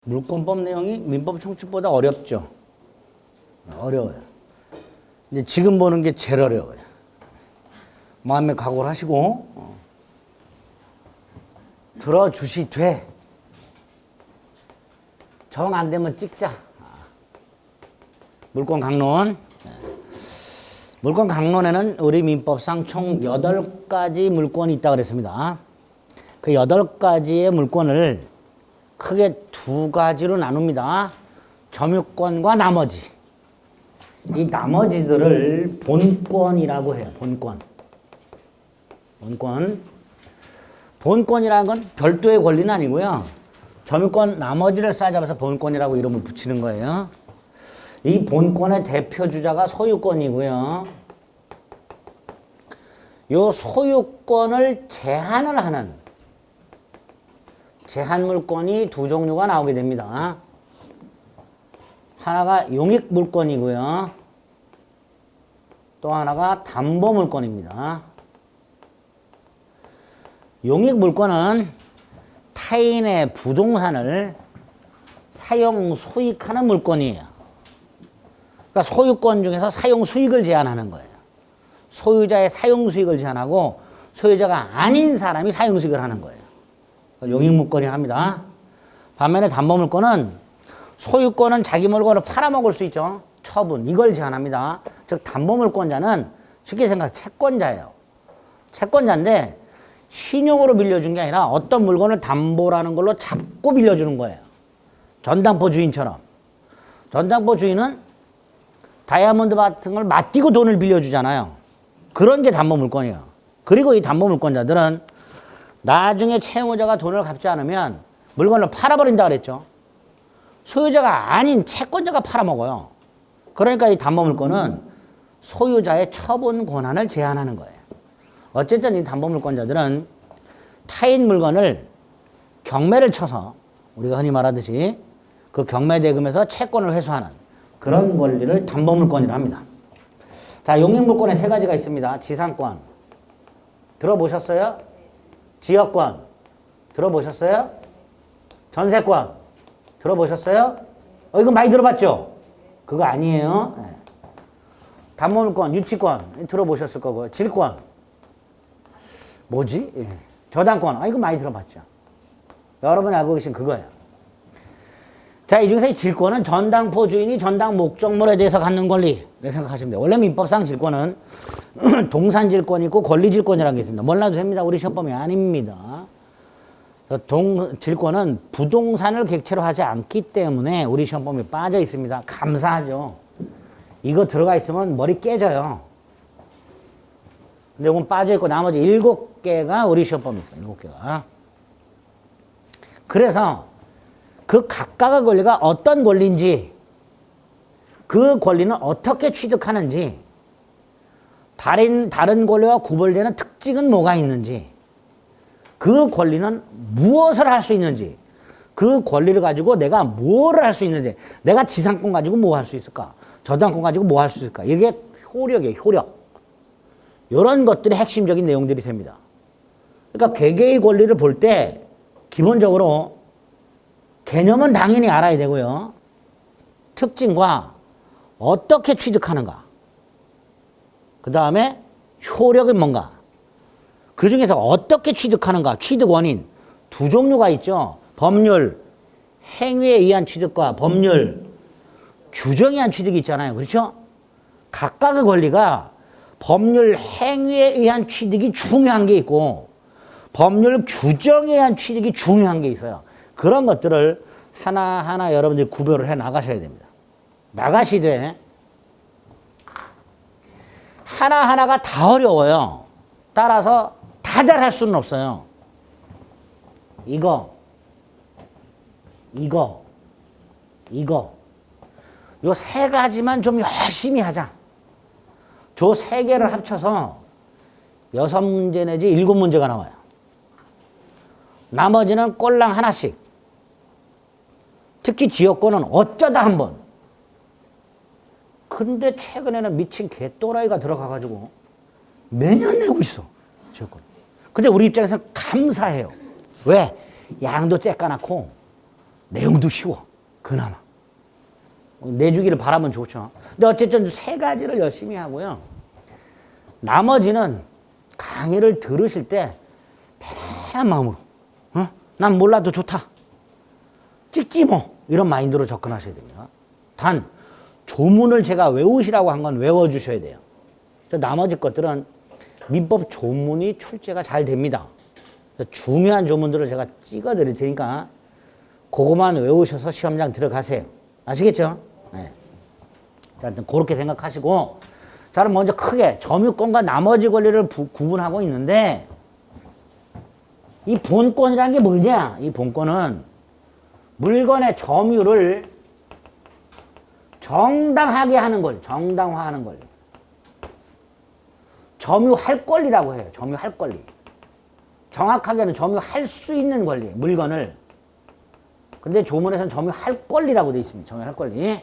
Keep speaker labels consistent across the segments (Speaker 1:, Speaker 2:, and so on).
Speaker 1: 물권법 내용이 민법 총칙보다 어렵죠. 어려워요. 근데 지금 보는 게 제일 어려워요. 마음에 각오를 하시고 들어주시되 정 안 되면 찍자. 물권 강론. 물권 강론에는 우리 민법상 총 8가지 물권이 있다고 그랬습니다. 그 8가지의 물권을 크게 2가지로 나눕니다. 점유권과 나머지. 이 나머지들을 본권이라고 해요. 본권이라는 건 별도의 권리는 아니고요. 점유권 나머지를 싸잡아서 본권이라고 이름을 붙이는 거예요. 이 본권의 대표주자가 소유권이고요. 요 소유권을 제한을 하는 제한물권이 2종류가 나오게 됩니다. 하나가 용익물권이고요. 또 하나가 담보물권입니다. 용익물권은 타인의 부동산을 사용 수익하는 물권이에요. 그러니까 소유권 중에서 사용 수익을 제한하는 거예요. 소유자의 사용 수익을 제한하고 소유자가 아닌 사람이 사용 수익을 하는 거예요. 용익물권이 합니다. 반면에 담보물권은 소유권은 자기 물건을 팔아먹을 수 있죠. 처분, 이걸 제한합니다. 즉 담보물권자는 쉽게 생각해서 채권자예요. 채권자인데 신용으로 빌려준 게 아니라 어떤 물건을 담보라는 걸로 잡고 빌려주는 거예요. 전당포 주인처럼. 전당포 주인은 다이아몬드 같은 걸 맡기고 돈을 빌려주잖아요. 그런 게 담보물권이에요. 그리고 이 담보물권자들은 나중에 채무자가 돈을 갚지 않으면 물건을 팔아버린다 그랬죠. 소유자가 아닌 채권자가 팔아먹어요. 그러니까 이 담보물권은 소유자의 처분 권한을 제한하는 거예요. 어쨌든 이 담보물권자들은 타인 물건을 경매를 쳐서 우리가 흔히 말하듯이 그 경매 대금에서 채권을 회수하는 그런 권리를 담보물권이라 합니다. 자, 용익물권에 3가지가 있습니다. 지상권 들어보셨어요? 지역권 들어보셨어요? 전세권 들어보셨어요? 이거 많이 들어봤죠? 그거 아니에요. 네. 담보물권, 유치권 들어보셨을 거고요. 질권 뭐지? 예. 저당권 이거 많이 들어봤죠? 여러분이 알고 계신 그거예요. 자, 이 중에서 이 질권은 전당포 주인이 전당 목적물에 대해서 갖는 권리 생각하시면 돼요. 원래 민법상 질권은 동산질권이 있고 권리질권이라는 게 있습니다. 몰라도 됩니다. 우리 시험범위 아닙니다. 질권은 부동산을 객체로 하지 않기 때문에 우리 시험범위에 빠져 있습니다. 감사하죠. 이거 들어가 있으면 머리 깨져요. 근데 이건 빠져 있고 나머지 7개가 우리 시험범위 있어요. 7개가. 그래서 그 각각의 권리가 어떤 권리인지, 그 권리는 어떻게 취득하는지, 다른 권리와 구별되는 특징은 뭐가 있는지, 그 권리는 무엇을 할 수 있는지, 그 권리를 가지고 내가 뭐를 할 수 있는지, 내가 지상권 가지고 뭐 할 수 있을까? 저당권 가지고 뭐 할 수 있을까? 이게 효력이에요, 효력. 이런 것들이 핵심적인 내용들이 됩니다. 그러니까 개개의 권리를 볼 때 기본적으로 개념은 당연히 알아야 되고요. 특징과 어떻게 취득하는가. 그 다음에 효력은 뭔가. 그 중에서 어떻게 취득하는가. 취득 원인. 2종류가 있죠. 법률, 행위에 의한 취득과 법률, 규정에 의한 취득이 있잖아요. 그렇죠? 각각의 권리가 법률, 행위에 의한 취득이 중요한 게 있고 법률, 규정에 의한 취득이 중요한 게 있어요. 그런 것들을 하나하나 여러분들이 구별을 해 나가셔야 됩니다. 나가시되 하나하나가 다 어려워요. 따라서 다 잘할 수는 없어요. 이거 요 3가지만 좀 열심히 하자. 저 3개를 합쳐서 6문제 내지 7문제가 나와요. 나머지는 꼴랑 하나씩. 특히 지역권은 어쩌다 한 번. 근데 최근에는 미친 개또라이가 들어가가지고 매년 내고 있어. 지역권. 근데 우리 입장에서는 감사해요. 왜? 양도 째까놓고 내용도 쉬워. 그나마. 내주기를 바라면 좋죠. 근데 어쨌든 세 가지를 열심히 하고요. 나머지는 강의를 들으실 때 편한 마음으로 난 몰라도 좋다. 찍지 뭐. 이런 마인드로 접근하셔야 됩니다. 단 조문을 제가 외우시라고 한 건 외워주셔야 돼요. 나머지 것들은 민법 조문이 출제가 잘 됩니다. 중요한 조문들을 제가 찍어 드릴 테니까 그것만 외우셔서 시험장 들어가세요. 아시겠죠? 네. 하여튼 그렇게 생각하시고, 자, 그럼 먼저 크게 점유권과 나머지 권리를 구분하고 있는데, 이 본권이라는 게 뭐냐? 이 본권은 물건의 점유를 정당하게 하는 권리, 정당화하는 권리. 점유할 권리라고 해요. 점유할 권리. 정확하게는 점유할 수 있는 권리, 물건을. 근데 조문에서는 점유할 권리라고 되어 있습니다. 점유할 권리.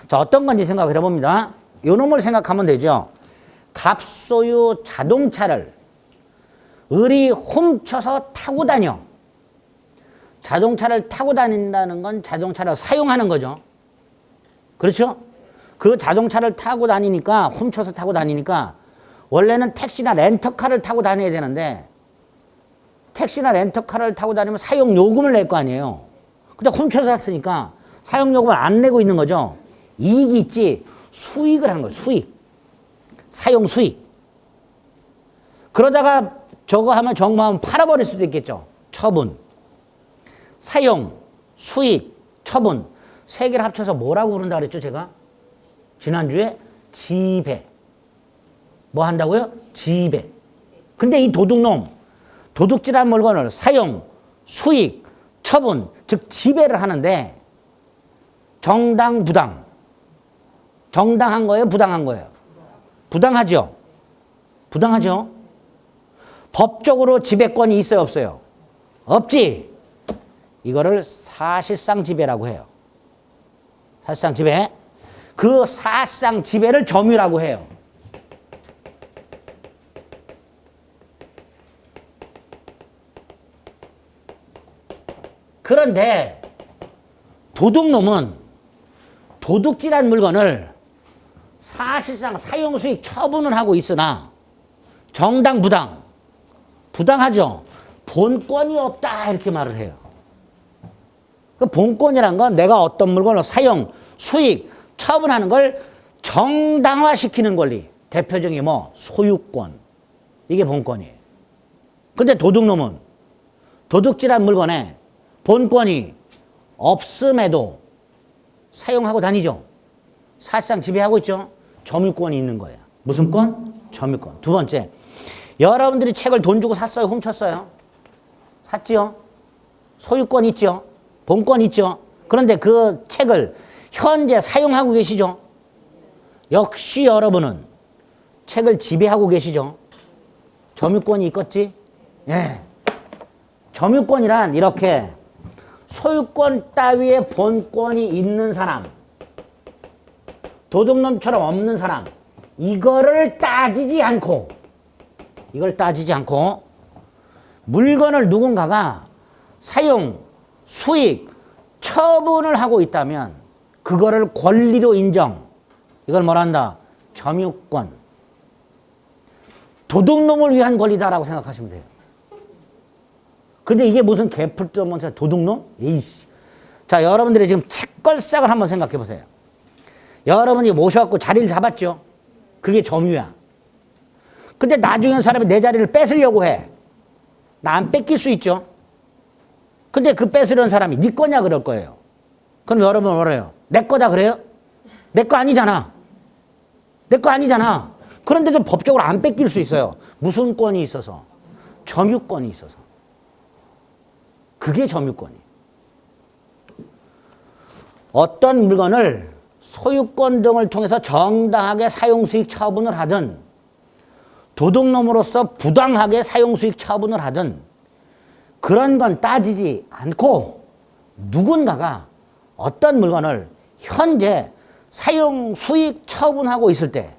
Speaker 1: 자, 어떤 건지 생각을 해봅니다. 요 놈을 생각하면 되죠. 갑소유 자동차를 을이 훔쳐서 타고 다녀. 자동차를 타고 다닌다는 건 자동차를 사용하는 거죠. 그렇죠? 그 자동차를 타고 다니니까, 훔쳐서 타고 다니니까 원래는 택시나 렌터카를 타고 다녀야 되는데, 택시나 렌터카를 타고 다니면 사용 요금을 낼 거 아니에요. 근데 훔쳐서 샀으니까 사용 요금을 안 내고 있는 거죠. 이익이 있지 수익을 하는 거예요. 수익. 사용 수익. 그러다가 저거 하면 정모하면 팔아버릴 수도 있겠죠. 처분. 사용, 수익, 처분. 세 개를 합쳐서 뭐라고 부른다 그랬죠, 제가? 지난주에 지배. 뭐 한다고요? 지배. 근데 이 도둑놈, 도둑질한 물건을 사용, 수익, 처분, 즉 지배를 하는데 정당, 부당. 정당한 거예요? 부당한 거예요? 부당하죠? 부당하죠? 법적으로 지배권이 있어요? 없어요? 없지? 이거를 사실상 지배라고 해요. 사실상 지배. 그 사실상 지배를 점유라고 해요. 그런데 도둑놈은 도둑질한 물건을 사실상 사용수익 처분을 하고 있으나 정당, 부당. 부당하죠? 본권이 없다 이렇게 말을 해요. 그 본권이란 건 내가 어떤 물건을 사용, 수익, 처분하는 걸 정당화시키는 권리. 대표적인 뭐 소유권. 이게 본권이에요. 근데 도둑놈은 도둑질한 물건에 본권이 없음에도 사용하고 다니죠. 사실상 지배하고 있죠. 점유권이 있는 거예요. 무슨 권? 점유권. 두 번째, 여러분들이 책을 돈 주고 샀어요? 훔쳤어요? 샀지요? 소유권 있죠? 본권 있죠? 그런데 그 책을 현재 사용하고 계시죠? 역시 여러분은 책을 지배하고 계시죠? 점유권이 있겠지? 예. 점유권이란 이렇게 소유권 따위의 본권이 있는 사람, 도둑놈처럼 없는 사람, 이거를 따지지 않고, 물건을 누군가가 사용, 수익, 처분을 하고 있다면 그거를 권리로 인정. 이걸 뭐란다? 점유권. 도둑놈을 위한 권리다라고 생각하시면 돼요. 근데 이게 무슨 개풀도 없는 도둑놈? 에이씨. 자, 여러분들이 지금 책걸상을 한번 생각해 보세요. 여러분이 모셔갖고 자리를 잡았죠? 그게 점유야. 근데 나중에 사람이 내 자리를 뺏으려고 해. 나 안 뺏길 수 있죠? 근데 그 뺏으려는 사람이 네 거냐 그럴 거예요. 그럼 여러분 뭐래요? 내 거다 그래요? 내 거 아니잖아. 내 거 아니잖아. 그런데도 법적으로 안 뺏길 수 있어요. 무슨 권이 있어서? 점유권이 있어서. 그게 점유권이에요. 어떤 물건을 소유권 등을 통해서 정당하게 사용수익 처분을 하든 도둑놈으로서 부당하게 사용수익 처분을 하든 그런 건 따지지 않고 누군가가 어떤 물건을 현재 사용수익 처분하고 있을 때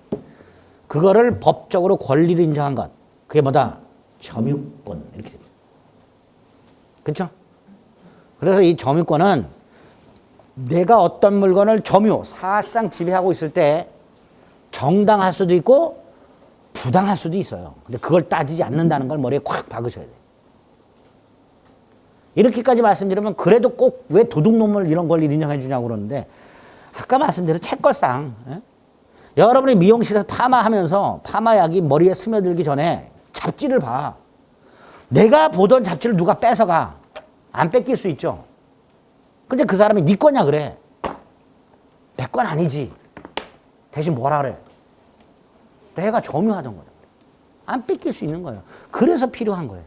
Speaker 1: 그거를 법적으로 권리를 인정한 것. 그게 뭐다? 점유권. 이렇게 됩니다. 그렇죠? 그래서 이 점유권은 내가 어떤 물건을 점유, 사실상 지배하고 있을 때 정당할 수도 있고 부당할 수도 있어요. 근데 그걸 따지지 않는다는 걸 머리에 콱 박으셔야 돼요. 이렇게까지 말씀드리면 그래도 꼭 왜 도둑놈을 이런 권리를 인정해 주냐고 그러는데 아까 말씀드린 책걸상 여러분이 미용실에서 파마하면서 파마약이 머리에 스며들기 전에 잡지를 봐. 내가 보던 잡지를 누가 뺏어가. 안 뺏길 수 있죠. 근데 그 사람이 네 거냐 그래. 내 건 아니지. 대신 뭐라 그래. 내가 점유하던 거야. 안 뺏길 수 있는 거예요. 그래서 필요한 거예요.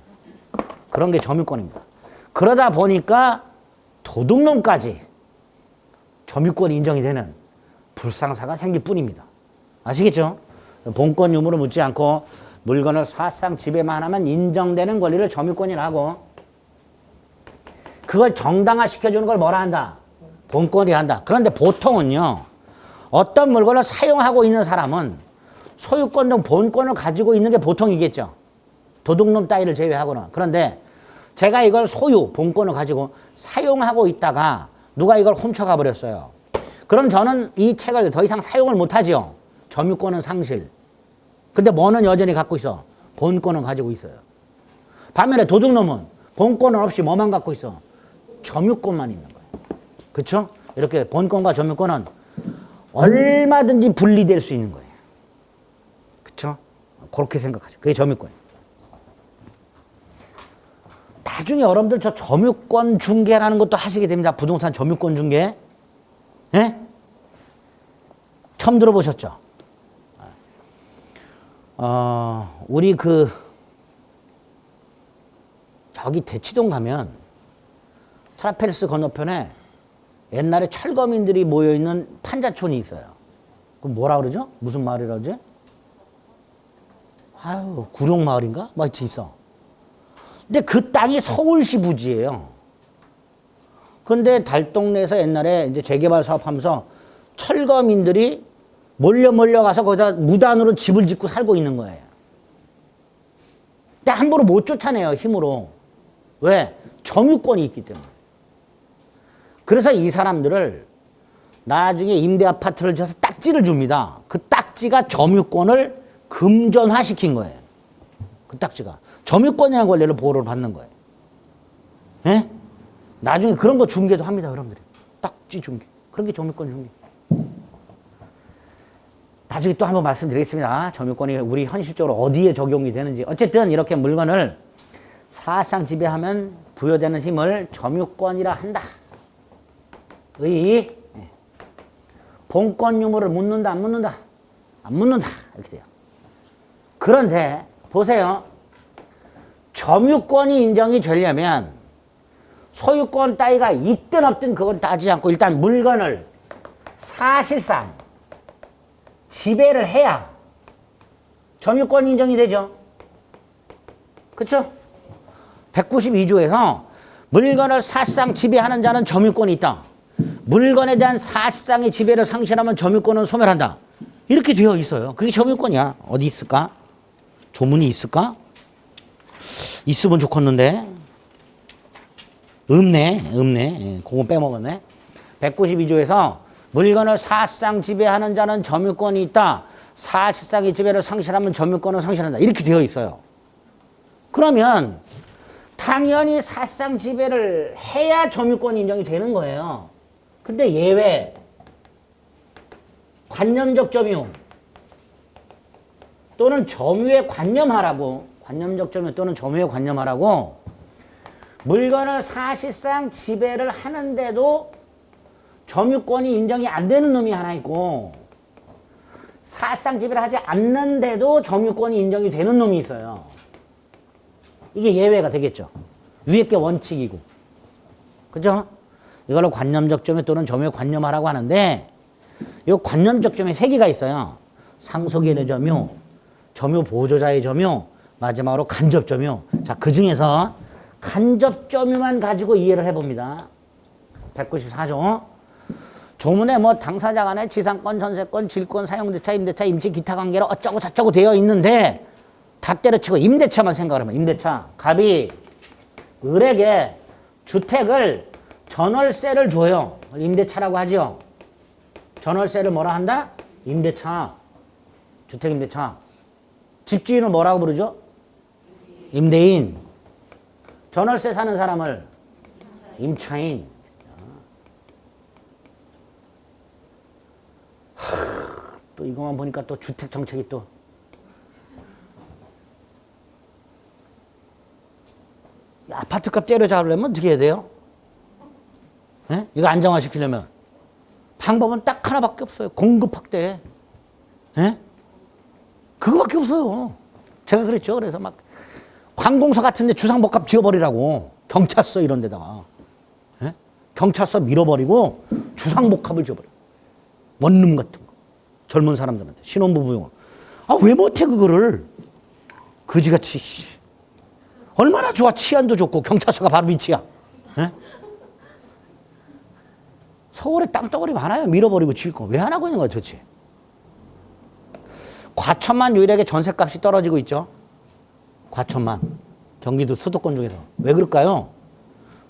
Speaker 1: 그런 게 점유권입니다. 그러다 보니까 도둑놈까지 점유권이 인정이 되는 불상사가 생길 뿐입니다. 아시겠죠? 본권 유무를 묻지 않고 물건을 사실상 지배만 하면 인정되는 권리를 점유권이라고 그걸 정당화시켜주는 걸 뭐라 한다? 본권이라 한다. 그런데 보통은요. 어떤 물건을 사용하고 있는 사람은 소유권 등 본권을 가지고 있는 게 보통이겠죠. 도둑놈 따위를 제외하고는. 그런데 제가 이걸 소유, 본권을 가지고 사용하고 있다가 누가 이걸 훔쳐가 버렸어요. 그럼 저는 이 책을 더 이상 사용을 못하죠. 점유권은 상실. 근데 뭐는 여전히 갖고 있어? 본권은 가지고 있어요. 반면에 도둑놈은 본권은 없이 뭐만 갖고 있어? 점유권만 있는 거예요. 그렇죠? 이렇게 본권과 점유권은 얼마든지 분리될 수 있는 거예요. 그렇죠? 그렇게 생각하죠. 그게 점유권이에요. 나중에 여러분들 저 점유권 중개라는 것도 하시게 됩니다. 부동산 점유권 중개. 예? 처음 들어보셨죠? 우리 저기 대치동 가면 트라펠스 건너편에 옛날에 철거민들이 모여있는 판자촌이 있어요. 그럼 뭐라 그러죠? 무슨 마을이라 그러지? 아유, 구룡마을인가? 뭐 있어. 근데 그 땅이 서울시 부지예요. 근데 달동네에서 옛날에 이제 재개발 사업하면서 철거민들이 몰려가서 거기다 무단으로 집을 짓고 살고 있는 거예요. 근데 함부로 못 쫓아내요, 힘으로. 왜? 점유권이 있기 때문에. 그래서 이 사람들을 나중에 임대 아파트를 지어서 딱지를 줍니다. 그 딱지가 점유권을 금전화시킨 거예요. 그 딱지가. 점유권이라는 권리를 보호를 받는 거예요. 예? 나중에 그런 거 중개도 합니다, 여러분들이. 딱지 중개. 그런 게 점유권 중개. 나중에 또 한번 말씀드리겠습니다. 점유권이 우리 현실적으로 어디에 적용이 되는지. 어쨌든 이렇게 물건을 사실상 지배하면 부여되는 힘을 점유권이라 한다. 본권 유무를 묻는다, 안 묻는다? 안 묻는다. 이렇게 돼요. 그런데 보세요. 점유권이 인정이 되려면 소유권 따위가 있든 없든 그건 따지지 않고 일단 물건을 사실상 지배를 해야 점유권이 인정이 되죠. 그렇죠? 192조에서 물건을 사실상 지배하는 자는 점유권이 있다. 물건에 대한 사실상의 지배를 상실하면 점유권은 소멸한다. 이렇게 되어 있어요. 그게 점유권이야. 어디 있을까? 조문이 있을까? 있으면 좋겠는데. 없네. 예, 그거 빼먹었네. 192조에서 물건을 사실상 지배하는 자는 점유권이 있다. 사실상의 지배를 상실하면 점유권은 상실한다. 이렇게 되어 있어요. 그러면 당연히 사실상 지배를 해야 점유권이 인정이 되는 거예요. 근데 예외. 관념적 점유 또는 점유에 관념하라고, 관념적 점유 또는 점유에 관념하라고 물건을 사실상 지배를 하는데도 점유권이 인정이 안 되는 놈이 하나 있고 사실상 지배를 하지 않는데도 점유권이 인정이 되는 놈이 있어요. 이게 예외가 되겠죠. 위에 게 원칙이고. 그죠? 이걸로 관념적 점유 또는 점유에 관념하라고 하는데 이 관념적 점유에 세 개가 있어요. 상속인의 점유, 점유 보조자의 점유, 마지막으로 간접 점유. 자, 그 중에서 간접 점유만 가지고 이해를 해봅니다. 194조. 조문에 뭐 당사자 간의 지상권, 전세권, 질권, 사용대차, 임대차, 임치, 기타 관계로 어쩌고 저쩌고 되어 있는데 다 때려치고 임대차만 생각을 하면 임대차. 갑이 을에게 주택을 전월세를 줘요. 임대차라고 하죠. 전월세를 뭐라 한다? 임대차. 주택임대차. 집주인을 뭐라고 부르죠? 임대인. 전월세 사는 사람을 임차인. 또 이것만 보니까 또 주택 정책이 또 아파트값 때려잡으려면 어떻게 해야 돼요? 네? 이거 안정화시키려면 방법은 딱 하나밖에 없어요. 공급 확대. 네? 그거밖에 없어요. 제가 그랬죠. 그래서 막 관공서 같은 데 주상복합 지어버리라고. 경찰서 이런 데다가. 네? 경찰서 밀어버리고 주상복합을 지어버려. 원룸 같은 거. 젊은 사람들한테. 신혼부부용. 아, 왜 못해 그거를. 그지같이. 얼마나 좋아. 치안도 좋고 경찰서가 바로 밑이야. 네? 서울에 땅덩어리 많아요. 밀어버리고 지을 거. 왜 안 하고 있는 거야 도대체. 과천만 유일하게 전셋값이 떨어지고 있죠. 과천만. 경기도 수도권 중에서. 왜 그럴까요?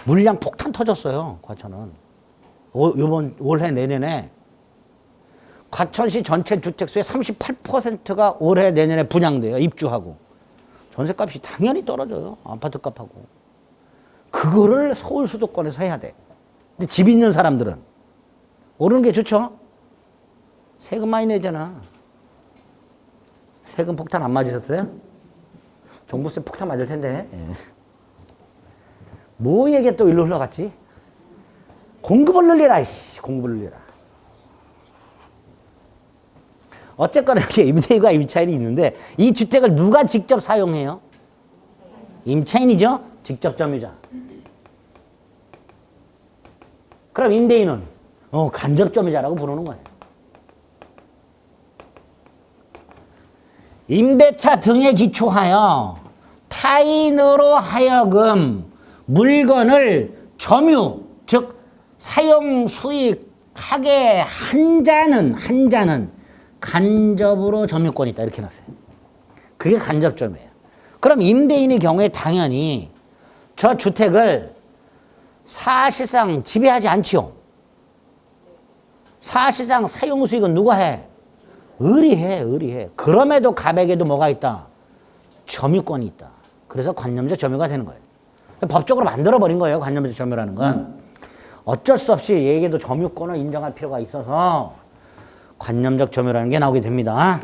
Speaker 1: 물량 폭탄 터졌어요. 과천은. 이번 올해 내년에 과천시 전체 주택수의 38%가 올해 내년에 분양돼요. 입주하고. 전셋값이 당연히 떨어져요. 아파트값하고. 그거를 서울 수도권에서 해야 돼. 근데 집 있는 사람들은 오르는 게 좋죠. 세금 많이 내잖아. 세금 폭탄 안 맞으셨어요? 종부세 폭탄 맞을 텐데. 예. 뭐 얘기 또 일로 흘러갔지? 공급을 늘리라. 이씨, 공급을 늘리라. 어쨌거나 이렇게 임대인과 임차인이 있는데 이 주택을 누가 직접 사용해요? 임차인이죠? 직접 점유자. 그럼 임대인은 간접 점유자라고 부르는 거예요. 임대차 등에 기초하여 타인으로 하여금 물건을 점유, 즉 사용 수익하게 한 자는 간접으로 점유권이 있다. 이렇게 해놨어요. 그게 간접 점유예요. 그럼 임대인의 경우에 당연히 저 주택을 사실상 지배하지 않지요. 사실상 사용 수익은 누가 해? 의리해. 그럼에도 가백에도 뭐가 있다? 점유권이 있다. 그래서 관념적 점유가 되는 거예요. 법적으로 만들어버린 거예요. 관념적 점유라는 건. 어쩔 수 없이 얘에게도 점유권을 인정할 필요가 있어서 관념적 점유라는 게 나오게 됩니다.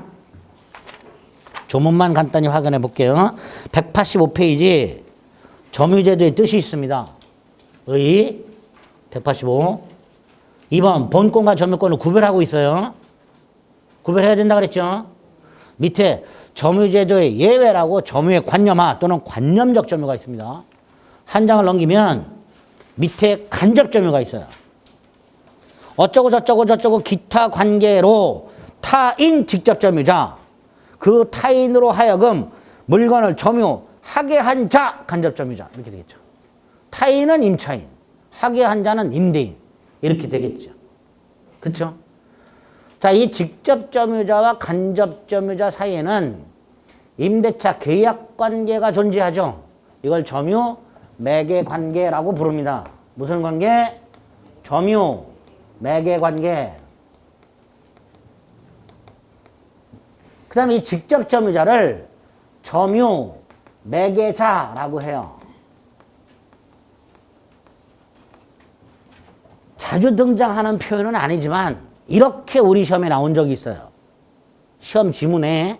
Speaker 1: 조문만 간단히 확인해 볼게요. 185페이지 점유제도의 뜻이 있습니다. 의 185. 2번 본권과 점유권을 구별하고 있어요. 구별해야 된다 그랬죠. 밑에 점유제도의 예외라고 점유의 관념화 또는 관념적 점유가 있습니다. 한 장을 넘기면 밑에 간접 점유가 있어요. 어쩌고 저쩌고 기타 관계로 타인 직접 점유자, 그 타인으로 하여금 물건을 점유하게 한 자 간접 점유자 이렇게 되겠죠. 타인은 임차인, 하게 한 자는 임대인 이렇게 되겠죠. 그렇죠? 자, 이 직접 점유자와 간접 점유자 사이에는 임대차 계약 관계가 존재하죠. 이걸 점유 매개 관계라고 부릅니다. 무슨 관계? 점유 매개 관계. 그 다음에 이 직접 점유자를 점유 매개자라고 해요. 자주 등장하는 표현은 아니지만 이렇게 우리 시험에 나온 적이 있어요. 시험 지문에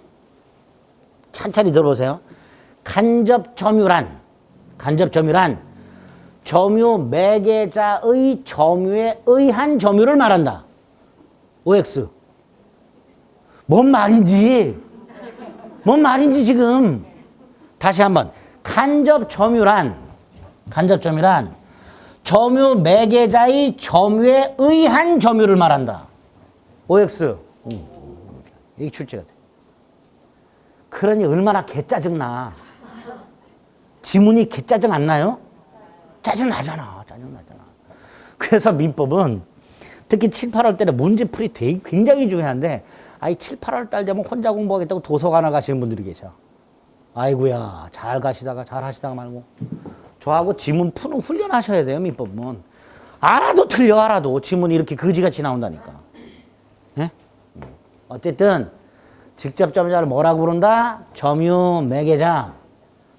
Speaker 1: 천천히 들어보세요. 간접 점유란 점유 매개자의 점유에 의한 점유를 말한다. OX. 뭔 말인지 지금. 다시 한번. 간접 점유란 점유 매개자의 점유에 의한 점유를 말한다. OX. 이게 출제가 돼. 그러니 얼마나 개짜증나. 지문이 개짜증 안 나요? 짜증나잖아. 그래서 민법은 특히 7, 8월 달에 문제풀이 되게 굉장히 중요한데, 7, 8월 달 되면 혼자 공부하겠다고 도서관을 가시는 분들이 계셔. 아이고야, 잘 하시다가 말고. 저하고 지문 푸는 훈련하셔야 돼요, 민법은. 알아도 틀려, 알아도. 지문이 이렇게 거지같이 나온다니까. 예? 어쨌든 직접점자를 뭐라고 부른다? 점유, 매개자.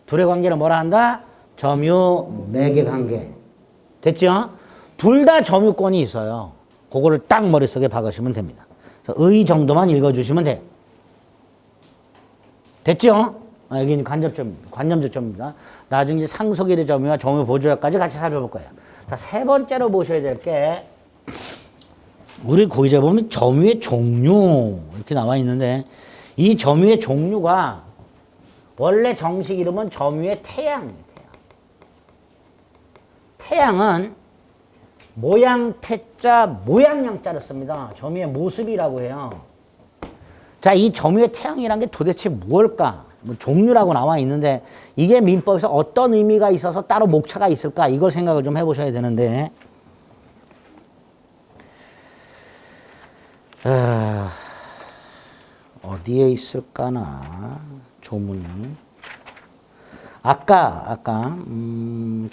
Speaker 1: 둘의 관계를 뭐라 한다? 점유, 매개 관계. 됐죠? 둘 다 점유권이 있어요. 그거를 딱 머릿속에 박으시면 됩니다. 그래서 의 정도만 읽어주시면 돼요. 됐죠? 여기는 관점적 점입니다. 나중에 상속일의 점유와 점유 보조약까지 같이 살펴볼 거예요. 자, 세 번째로 보셔야 될 게, 우리 고의제 보면 점유의 종류 이렇게 나와 있는데, 이 점유의 종류가 원래 정식 이름은 점유의 태양이에요. 태양은 모양 태자, 모양 양자를 씁니다. 점유의 모습이라고 해요. 자, 이 점유의 태양이란 게 도대체 무엇일까? 뭐 종류라고 나와 있는데 이게 민법에서 어떤 의미가 있어서 따로 목차가 있을까? 이걸 생각을 좀 해보셔야 되는데, 어디에 있을까나 조문이. 아까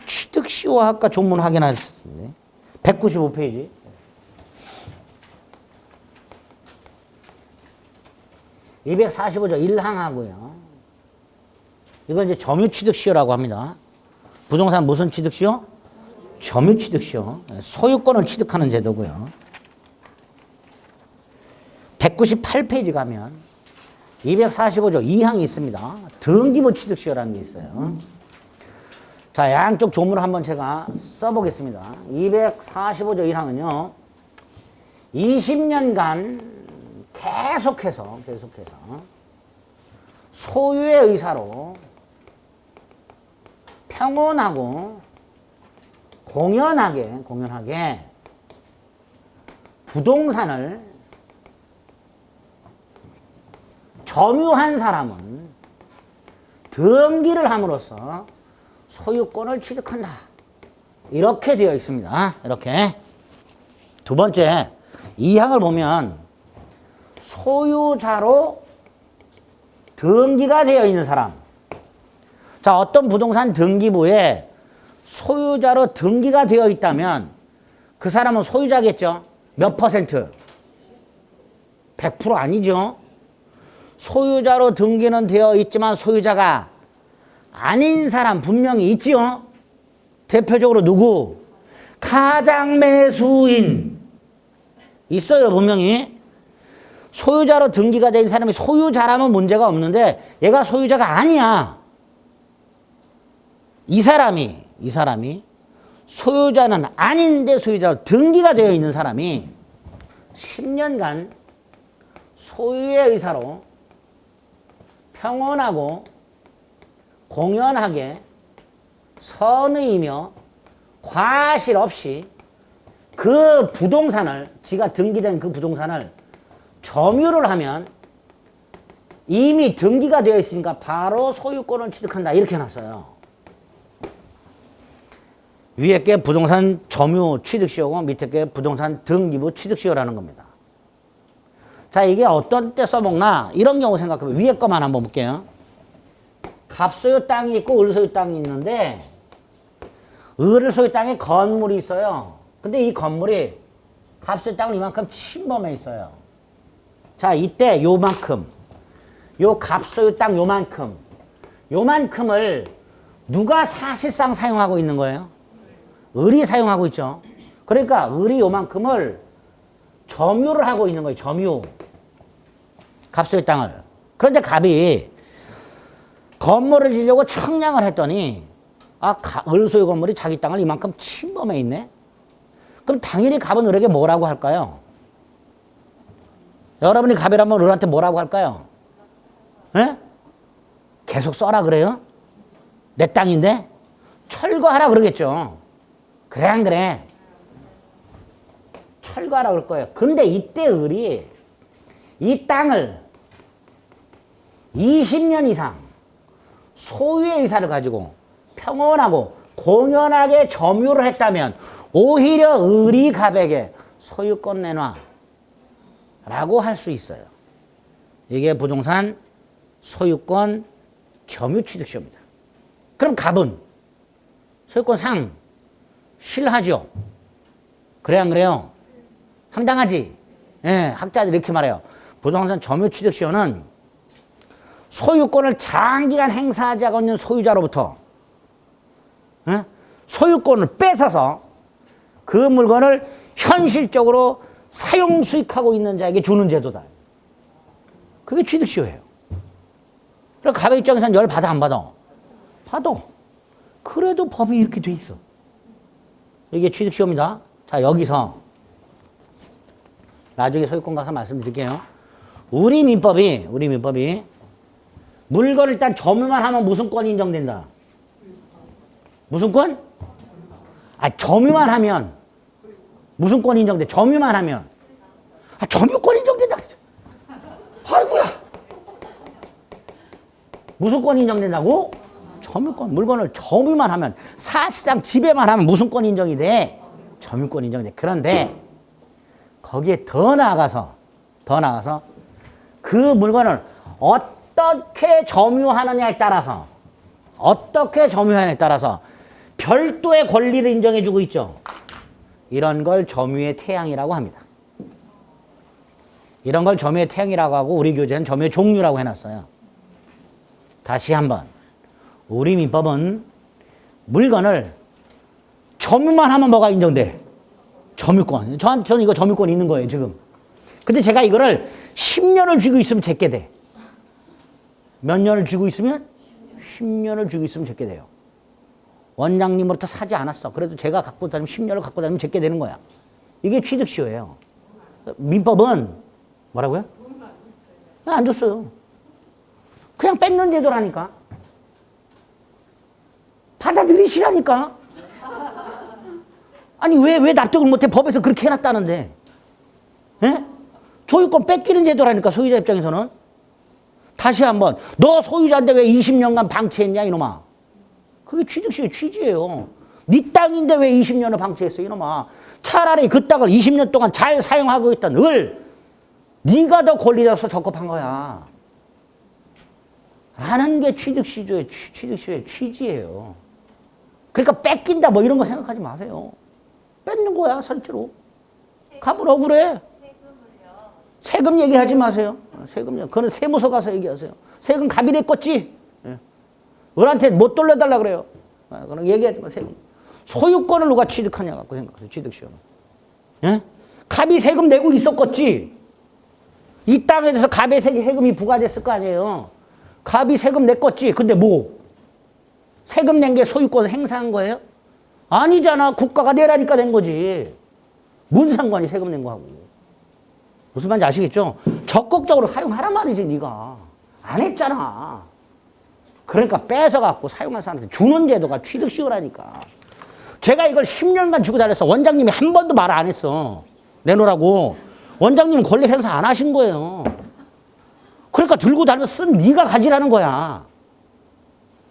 Speaker 1: 취득시효학과 조문 확인하셨는데 195페이지. (245조) 1항하고요. 이건 이제 점유취득시효라고 합니다. 부동산 무슨 취득시효? 점유취득시효. 소유권을 취득하는 제도고요. 198페이지 가면 245조 2항이 있습니다. 등기부 취득시효라는 게 있어요. 자, 양쪽 조문을 한번 제가 써보겠습니다. 245조 1항은요. 20년간 계속해서 소유의 의사로 평온하고 공연하게 부동산을 점유한 사람은 등기를 함으로써 소유권을 취득한다. 이렇게 되어 있습니다. 이렇게. 두 번째, 이 항을 보면 소유자로 등기가 되어 있는 사람. 자, 어떤 부동산 등기부에 소유자로 등기가 되어 있다면 그 사람은 소유자겠죠? 몇 퍼센트? 100% 아니죠? 소유자로 등기는 되어 있지만 소유자가 아닌 사람 분명히 있지요? 대표적으로 누구? 가장매수인. 있어요, 분명히. 소유자로 등기가 된 사람이 소유자라면 문제가 없는데 얘가 소유자가 아니야. 이 사람이 소유자는 아닌데 소유자로 등기가 되어 있는 사람이 10년간 소유의 의사로 평온하고 공연하게 선의이며 과실 없이 그 부동산을, 지가 등기된 그 부동산을 점유를 하면 이미 등기가 되어 있으니까 바로 소유권을 취득한다. 이렇게 해놨어요. 위에 게 부동산 점유 취득시효고 밑에 게 부동산 등기부 취득시효라는 겁니다. 자, 이게 어떤 때 써먹나? 이런 경우 생각해보면 위에 거만 한번 볼게요. 갑소유 땅이 있고 을소유 땅이 있는데 을소유 땅에 건물이 있어요. 근데 이 건물이 갑소유 땅을 이만큼 침범해 있어요. 자, 이때 요만큼, 요 갑소유 땅 요만큼을 누가 사실상 사용하고 있는 거예요? 을이 사용하고 있죠. 그러니까 을이 요만큼을 점유를 하고 있는 거예요. 점유. 갑소유 땅을. 그런데 갑이 건물을 지려고 청량을 했더니 을소유 건물이 자기 땅을 이만큼 침범해 있네. 그럼 당연히 갑은 을에게 뭐라고 할까요? 여러분이 갑이라면 을한테 뭐라고 할까요? 에? 계속 써라 그래요? 내 땅인데? 철거하라 그러겠죠. 그래 안 그래? 철거하라 그럴 거예요. 근데 이때 을이 이 땅을 20년 이상 소유의 의사를 가지고 평온하고 공연하게 점유를 했다면 오히려 을이 갑에게 소유권 내놔 라고 할 수 있어요. 이게 부동산 소유권 점유 취득시효입니다. 그럼 갑은 소유권 상 실하죠. 그래 안 그래요? 황당하지? 예, 학자들이 이렇게 말해요. 부동산 점유 취득 시효는 소유권을 장기간 행사하지 않고 있는 소유자로부터 소유권을 뺏어서 그 물건을 현실적으로 사용 수익하고 있는 자에게 주는 제도다. 그게 취득 시효예요. 그럼 가배 입장에서는 열 받아 안 받아? 받아. 그래도 법이 이렇게 돼 있어. 이게 취득 시효입니다. 자, 여기서 나중에 소유권 가서 말씀드릴게요. 우리 민법이 물건을 일단 점유만 하면 무슨 권이 인정된다? 무슨 권? 점유만 하면 무슨 권이 인정돼? 점유만 하면 점유권 인정된다. 아이고야. 무슨 권이 인정된다고? 점유권. 물건을 점유만 하면 사실상 지배만 하면 무슨 권이 인정이 돼? 점유권 인정이 돼. 그런데 거기에 더 나아가서 그 물건을 어떻게 점유하느냐에 따라서 별도의 권리를 인정해주고 있죠. 이런 걸 점유의 태양이라고 합니다. 이런 걸 점유의 태양이라고 하고 우리 교재는 점유의 종류라고 해놨어요. 다시 한번 우리 민법은 물건을 점유만 하면 뭐가 인정돼? 점유권. 저는 이거 점유권 있는 거예요 지금. 근데 제가 이거를 10년을 쥐고 있으면 제게 돼. 몇 년을 쥐고 있으면? 10년을 쥐고 있으면 제게 돼요. 원장님으로부터 사지 않았어. 그래도 제가 갖고 다니면 10년을 갖고 다니면 제게 되는 거야. 이게 취득시효예요. 민법은 뭐라고요? 안 줬어요. 그냥 뺏는 제도라니까. 받아들이시라니까. 아니 왜 납득을 못해? 법에서 그렇게 해놨다는데. 예? 소유권 뺏기는 제도라니까 소유자 입장에서는. 다시 한번 너 소유자인데 왜 20년간 방치했냐 이놈아. 그게 취득시효의 취지예요. 네 땅인데 왜 20년을 방치했어 이놈아. 차라리 그 땅을 20년 동안 잘 사용하고 있던 네가 더 권리자로서 적합한 거야. 라는 게 취득시효의 취지예요. 그러니까 뺏긴다 뭐 이런 거 생각하지 마세요. 뺏는 거야 실제로. 가면 억울해. 세금 얘기하지 마세요. 세금 그건 세무서 가서 얘기하세요. 세금 갑이 냈겠지. 을한테 못 돌려달라 그래요. 그럼 얘기하지 마. 세금. 소유권을 누가 취득하냐 갖고 생각하세요. 취득시효는. 예? 갑이 세금 내고 있었겠지. 이 땅에 대해서 갑의 세금이 부과됐을 거 아니에요. 갑이 세금 냈겠지. 근데 뭐? 세금 낸 게 소유권을 행사한 거예요? 아니잖아. 국가가 내라니까 낸 거지. 뭔 상관이 세금 낸 거하고. 무슨 말인지 아시겠죠? 적극적으로 사용하란 말이지 네가. 안 했잖아. 그러니까 뺏어갖고 사용한 사람한테 주는 제도가 취득시효라니까. 제가 이걸 10년간 주고 다녔어. 원장님이 한 번도 말 안 했어. 내놓으라고. 원장님은 권리 행사 안 하신 거예요. 그러니까 들고 다녀서 쓴 네가 가지라는 거야.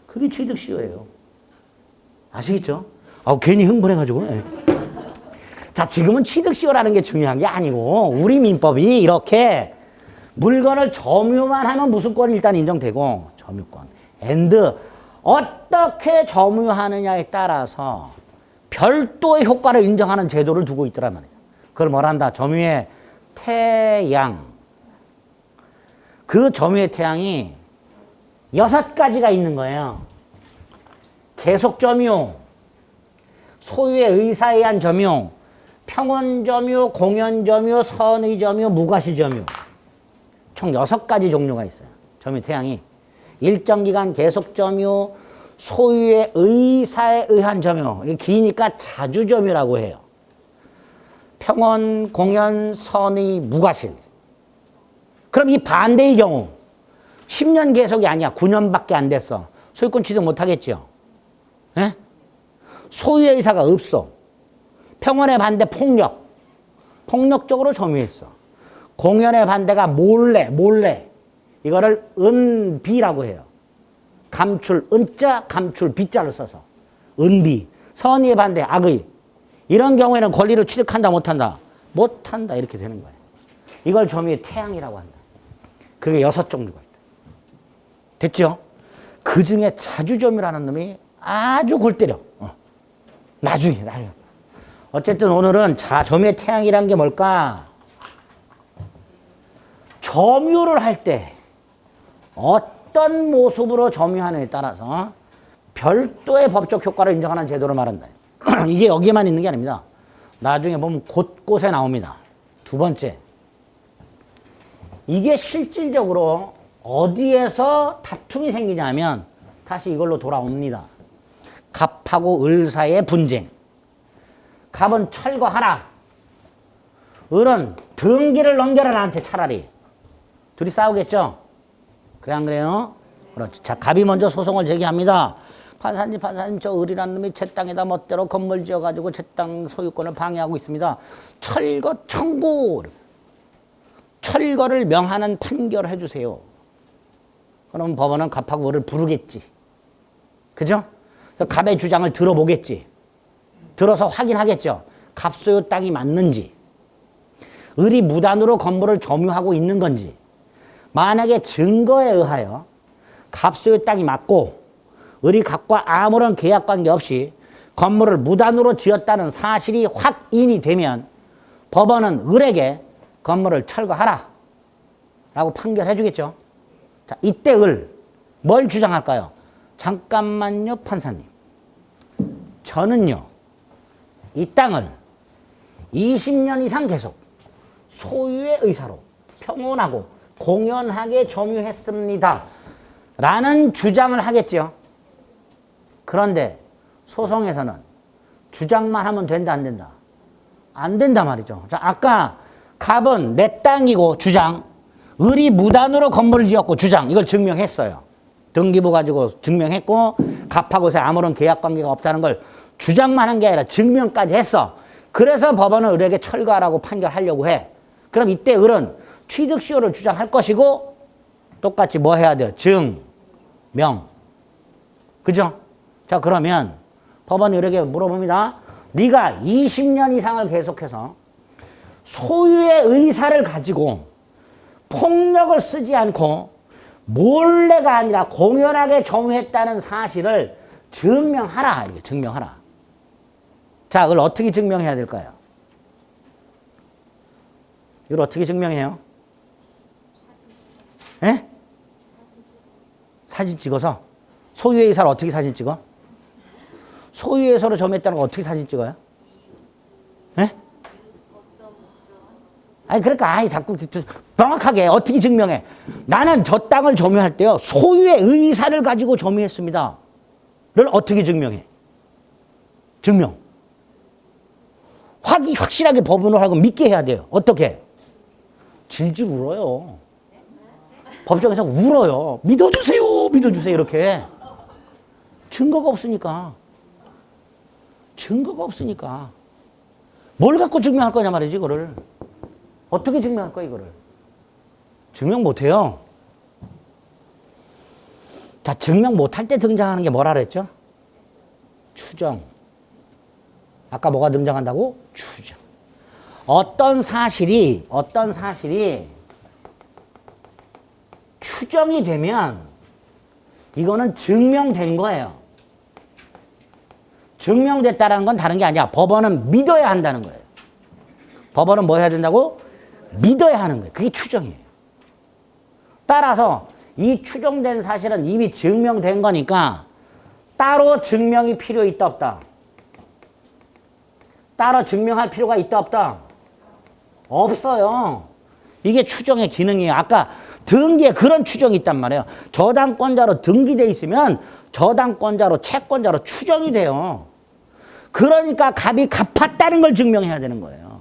Speaker 1: 그게 취득시효예요. 아시겠죠? 괜히 흥분해가지고. 자, 지금은 취득시효라는 게 중요한 게 아니고 우리 민법이 이렇게 물건을 점유만 하면 무슨 권이 일단 인정되고 점유권. and 어떻게 점유하느냐에 따라서 별도의 효과를 인정하는 제도를 두고 있더란 말이에요. 그걸 뭐란다? 점유의 태양. 그 점유의 태양이 6가지가 있는 거예요. 계속 점유, 소유의 의사에 의한 점유, 평온 점유, 공연 점유, 선의 점유, 무과실 점유. 총 6가지 종류가 있어요. 점유 태양이. 일정 기간 계속 점유, 소유의 의사에 의한 점유. 이게 기니까 자주 점유라고 해요. 평온, 공연, 선의, 무과실. 그럼 이 반대의 경우 10년 계속이 아니야. 9년밖에 안 됐어. 소유권 취득 못 하겠죠. 예? 소유의 의사가 없어. 평온의 반대 폭력. 폭력적으로 점유했어. 공연의 반대가 몰래. 이거를 은비라고 해요. 감출 은자, 감출 비자를 써서. 은비. 선의의 반대 악의. 이런 경우에는 권리를 취득한다 못한다? 못한다 이렇게 되는 거예요. 이걸 점유의 태양이라고 한다. 그게 6종류가 있다. 됐죠? 그 중에 자주점유라는 놈이 아주 골 때려. 나중에. 어쨌든 오늘은 점유의 태양이란 게 뭘까? 점유를 할 때 어떤 모습으로 점유하느냐에 따라서 별도의 법적 효과를 인정하는 제도를 말한다. 이게 여기에만 있는 게 아닙니다. 나중에 보면 곳곳에 나옵니다. 두 번째, 이게 실질적으로 어디에서 다툼이 생기냐면 다시 이걸로 돌아옵니다. 갑하고 을 사이의 분쟁. 갑은 철거하라. 을은 등기를 넘겨라 나한테 차라리. 둘이 싸우겠죠? 그래 안 그래요? 그렇죠. 자, 갑이 먼저 소송을 제기합니다. 판사님 저 을이라는 놈이 제 땅에다 멋대로 건물 지어가지고 제 땅 소유권을 방해하고 있습니다. 철거 청구. 철거를 명하는 판결을 해주세요. 그럼 법원은 갑하고 을을 부르겠지. 그죠? 그래서 갑의 주장을 들어보겠지. 들어서 확인하겠죠. 갑 소유 땅이 맞는지. 을이 무단으로 건물을 점유하고 있는 건지. 만약에 증거에 의하여 갑 소유 땅이 맞고 을이 갑과 아무런 계약관계 없이 건물을 무단으로 지었다는 사실이 확인이 되면 법원은 을에게 건물을 철거하라 라고 판결해 주겠죠. 자, 이때 을 뭘 주장할까요? 잠깐만요 판사님, 저는요 이 땅을 20년 이상 계속 소유의 의사로 평온하고 공연하게 점유했습니다 라는 주장을 하겠죠. 그런데 소송에서는 주장만 하면 된다 안 된다? 안 된다 말이죠. 자, 아까 갑은 내 땅이고 주장, 을이 무단으로 건물을 지었고 주장, 이걸 증명했어요. 등기부 가지고 증명했고 갑하고서 아무런 계약관계가 없다는 걸 주장만 한 게 아니라 증명까지 했어. 그래서 법원은 을에게 철거하라고 판결하려고 해. 그럼 이때 을은 취득시효를 주장할 것이고 똑같이 뭐 해야 돼요? 증명. 그죠? 자, 그러면 법원이 을에게 물어봅니다. 네가 20년 이상을 계속해서 소유의 의사를 가지고 폭력을 쓰지 않고 몰래가 아니라 공연하게 점유했다는 사실을 증명하라. 이렇게 증명하라. 자, 이걸 어떻게 증명해야 될까요? 이걸 어떻게 증명해요? 예? 사진 찍어서? 소유의 의사를 어떻게 사진 찍어? 소유의 의사로 점유했다는 거 어떻게 사진 찍어요? 예? 아니, 그러니까, 자꾸 명확하게 어떻게 증명해? 나는 저 땅을 점유할 때요, 소유의 의사를 가지고 점유했습니다. 를 어떻게 증명해? 증명. 확실하게 법원을 하고 믿게 해야 돼요. 어떻게? 질질 울어요. 법정에서 울어요. 믿어주세요, 믿어주세요, 이렇게. 증거가 없으니까. 증거가 없으니까. 뭘 갖고 증명할 거냐 말이지, 이거를. 어떻게 증명할 거야, 이거를? 증명 못해요. 자, 증명 못할 때 등장하는 게 뭐라 그랬죠? 추정. 아까 뭐가 등장한다고? 추정. 어떤 사실이 추정이 되면 이거는 증명된 거예요. 증명됐다는 건 다른 게 아니야. 법원은 믿어야 한다는 거예요. 법원은 뭐 해야 된다고? 믿어야 하는 거예요. 그게 추정이에요. 따라서 이 추정된 사실은 이미 증명된 거니까 따로 증명이 필요 있다 없다? 따로 증명할 필요가 있다 없다? 없어요. 이게 추정의 기능이에요. 아까 등기에 그런 추정이 있단 말이에요. 저당권자로 등기돼 있으면 저당권자로 채권자로 추정이 돼요. 그러니까 갑이 갚았다는 걸 증명해야 되는 거예요.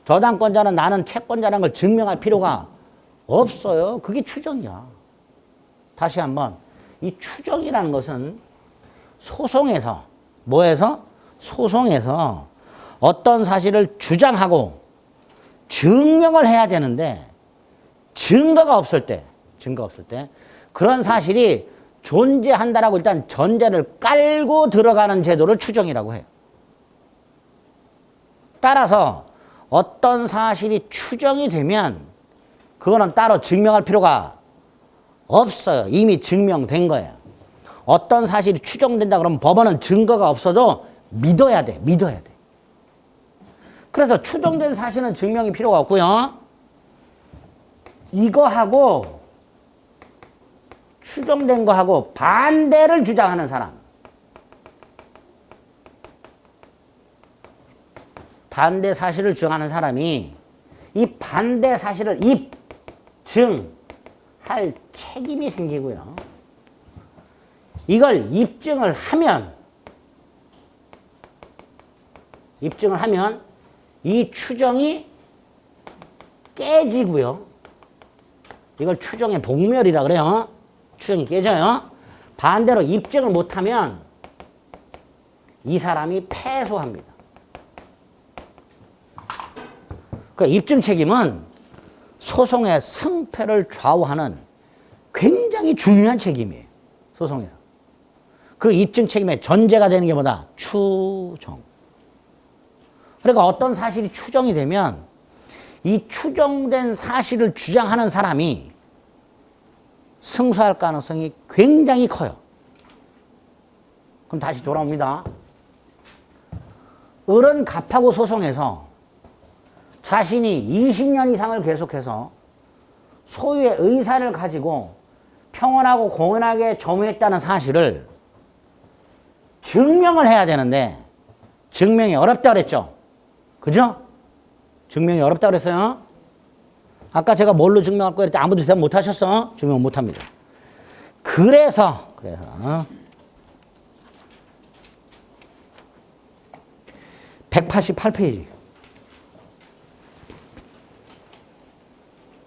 Speaker 1: 저당권자는 나는 채권자라는 걸 증명할 필요가 없어요. 그게 추정이야. 다시 한번, 이 추정이라는 것은 소송에서, 뭐에서? 소송에서 어떤 사실을 주장하고 증명을 해야 되는데 증거가 없을 때 그런 사실이 존재한다라고 일단 전제를 깔고 들어가는 제도를 추정이라고 해요. 따라서 어떤 사실이 추정이 되면 그거는 따로 증명할 필요가 없어요. 이미 증명된 거예요. 어떤 사실이 추정된다 그러면 법원은 증거가 없어도 믿어야 돼. 믿어야 돼. 그래서 추정된 사실은 증명이 필요가 없고요. 이거하고 추정된 거하고 반대를 주장하는 사람. 반대 사실을 주장하는 사람이 이 반대 사실을 입증할 책임이 생기고요. 이걸 입증을 하면 이 추정이 깨지고요. 이걸 추정의 복멸이라 그래요. 추정이 깨져요. 반대로 입증을 못하면 이 사람이 패소합니다. 그 입증 책임은 소송의 승패를 좌우하는 굉장히 중요한 책임이에요. 소송에서. 그 입증 책임의 전제가 되는 게 뭐다? 추정. 그러니까 어떤 사실이 추정이 되면 이 추정된 사실을 주장하는 사람이 승소할 가능성이 굉장히 커요. 그럼 다시 돌아옵니다. 을은 갑하고 소송에서 자신이 20년 이상을 계속해서 소유의 의사를 가지고 평온하고 공연하게 점유했다는 사실을 증명을 해야 되는데 증명이 어렵다 그랬죠? 그죠? 증명이 어렵다 그랬어요. 아까 제가 뭘로 증명할 거야 그랬더니 아무도 대답 못 하셨어? 증명 못 합니다. 그래서 188페이지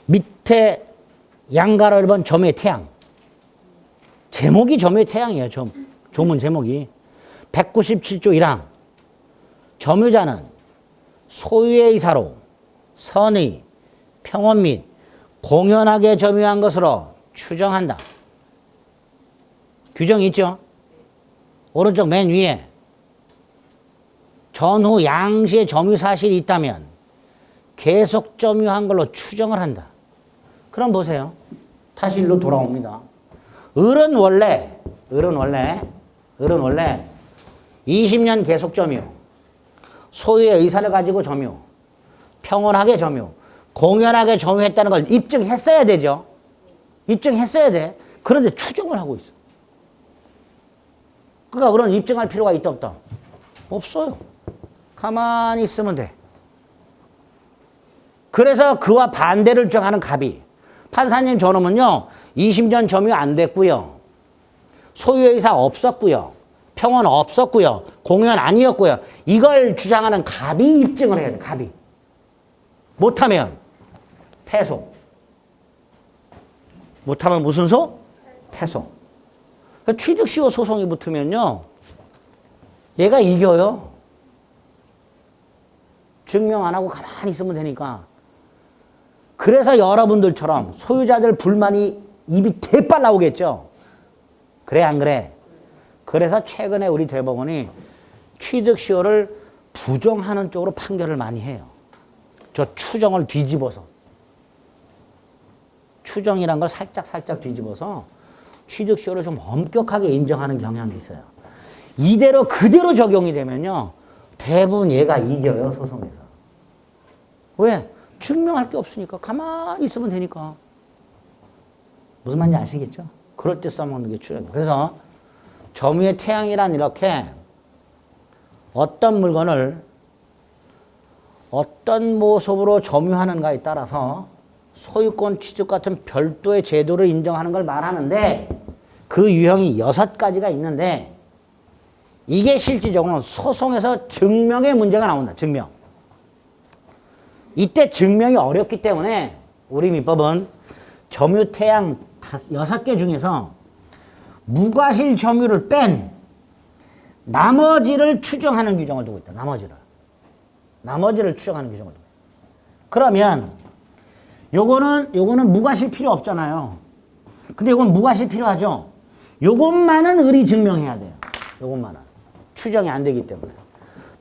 Speaker 1: 밑에 양가로 1번 점유의 태양. 제목이 점유의 태양이에요. 조문 제목이. 197조 1항. 점유자는 소유의 의사로 선의, 평온 및 공연하게 점유한 것으로 추정한다. 규정이 있죠? 오른쪽 맨 위에 전후 양시의 점유 사실이 있다면 계속 점유한 걸로 추정을 한다. 그럼 보세요. 다시 일로 돌아옵니다. 을은 원래 20년 계속 점유, 소유의 의사를 가지고 점유, 평온하게 점유, 공연하게 점유했다는 걸 입증했어야 되죠. 입증했어야 돼. 그런데 추정을 하고 있어. 그러니까 그런 입증할 필요가 있다 없다? 없어요. 가만히 있으면 돼. 그래서 그와 반대를 주장하는 갑이 판사님 저놈은요 20년 점유 안 됐고요. 소유의 의사 없었고요. 평온 없었고요. 공연 아니었고요. 이걸 주장하는 갑이 입증을 해야 돼. 갑이. 못하면 패소. 못하면 무슨 소? 패소. 취득시효 소송이 붙으면요 얘가 이겨요. 증명 안 하고 가만히 있으면 되니까. 그래서 여러분들처럼 소유자들 불만이 입이 대빨 나오겠죠. 그래 안 그래? 그래서 최근에 우리 대법원이 취득시효를 부정하는 쪽으로 판결을 많이 해요. 저 추정을 뒤집어서. 추정이란 걸 살짝 뒤집어서 취득시효를 좀 엄격하게 인정하는 경향이 있어요. 이대로 그대로 적용이 되면요. 대부분 얘가 이겨요. 소송에서. 왜? 증명할 게 없으니까. 가만히 있으면 되니까. 무슨 말인지 아시겠죠? 그럴 때 써먹는 게 추정이에요. 그래서 점유의 태양이란 이렇게 어떤 물건을 어떤 모습으로 점유하는가에 따라서 소유권 취득 같은 별도의 제도를 인정하는 걸 말하는데 그 유형이 6가지가 있는데 이게 실질적으로는 소송에서 증명의 문제가 나온다. 증명. 이때 증명이 어렵기 때문에 우리 민법은 점유 태양 6개 중에서 무과실 점유를 뺀 나머지를 추정하는 규정을 두고 있다. 나머지를 추정하는 규정을 두고 있다. 그러면 요거는 무과실 필요 없잖아요. 근데 요건 무과실 필요하죠. 요것만은 을이 증명해야 돼요. 요것만은. 추정이 안 되기 때문에.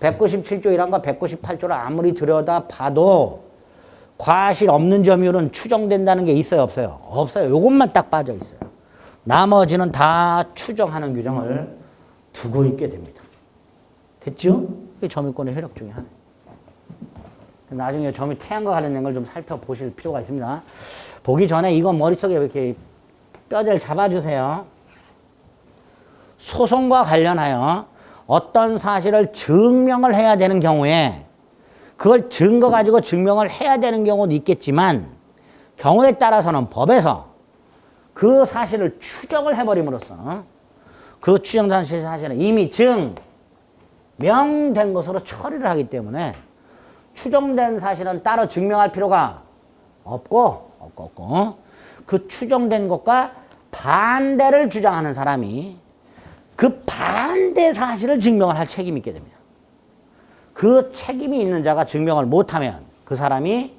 Speaker 1: 197조 1항과 198조를 아무리 들여다봐도 과실 없는 점유율은 추정된다는 게 있어요, 없어요? 없어요. 요것만 딱 빠져 있어요. 나머지는 다 추정하는 규정을 두고 있게 됩니다. 됐죠? 이게 점유권의 효력 중에 하나예요. 나중에 점유 태양과 관련된 걸 좀 살펴보실 필요가 있습니다. 보기 전에 이거 머릿속에 이렇게 뼈대를 잡아주세요. 소송과 관련하여 어떤 사실을 증명을 해야 되는 경우에 그걸 증거 가지고 증명을 해야 되는 경우도 있겠지만 경우에 따라서는 법에서 그 사실을 추정을 해버림으로써 그 추정된 사실은 이미 증명된 것으로 처리를 하기 때문에 추정된 사실은 따로 증명할 필요가 없고 그 추정된 것과 반대를 주장하는 사람이 그 반대 사실을 증명을 할 책임이 있게 됩니다. 그 책임이 있는 자가 증명을 못하면 그 사람이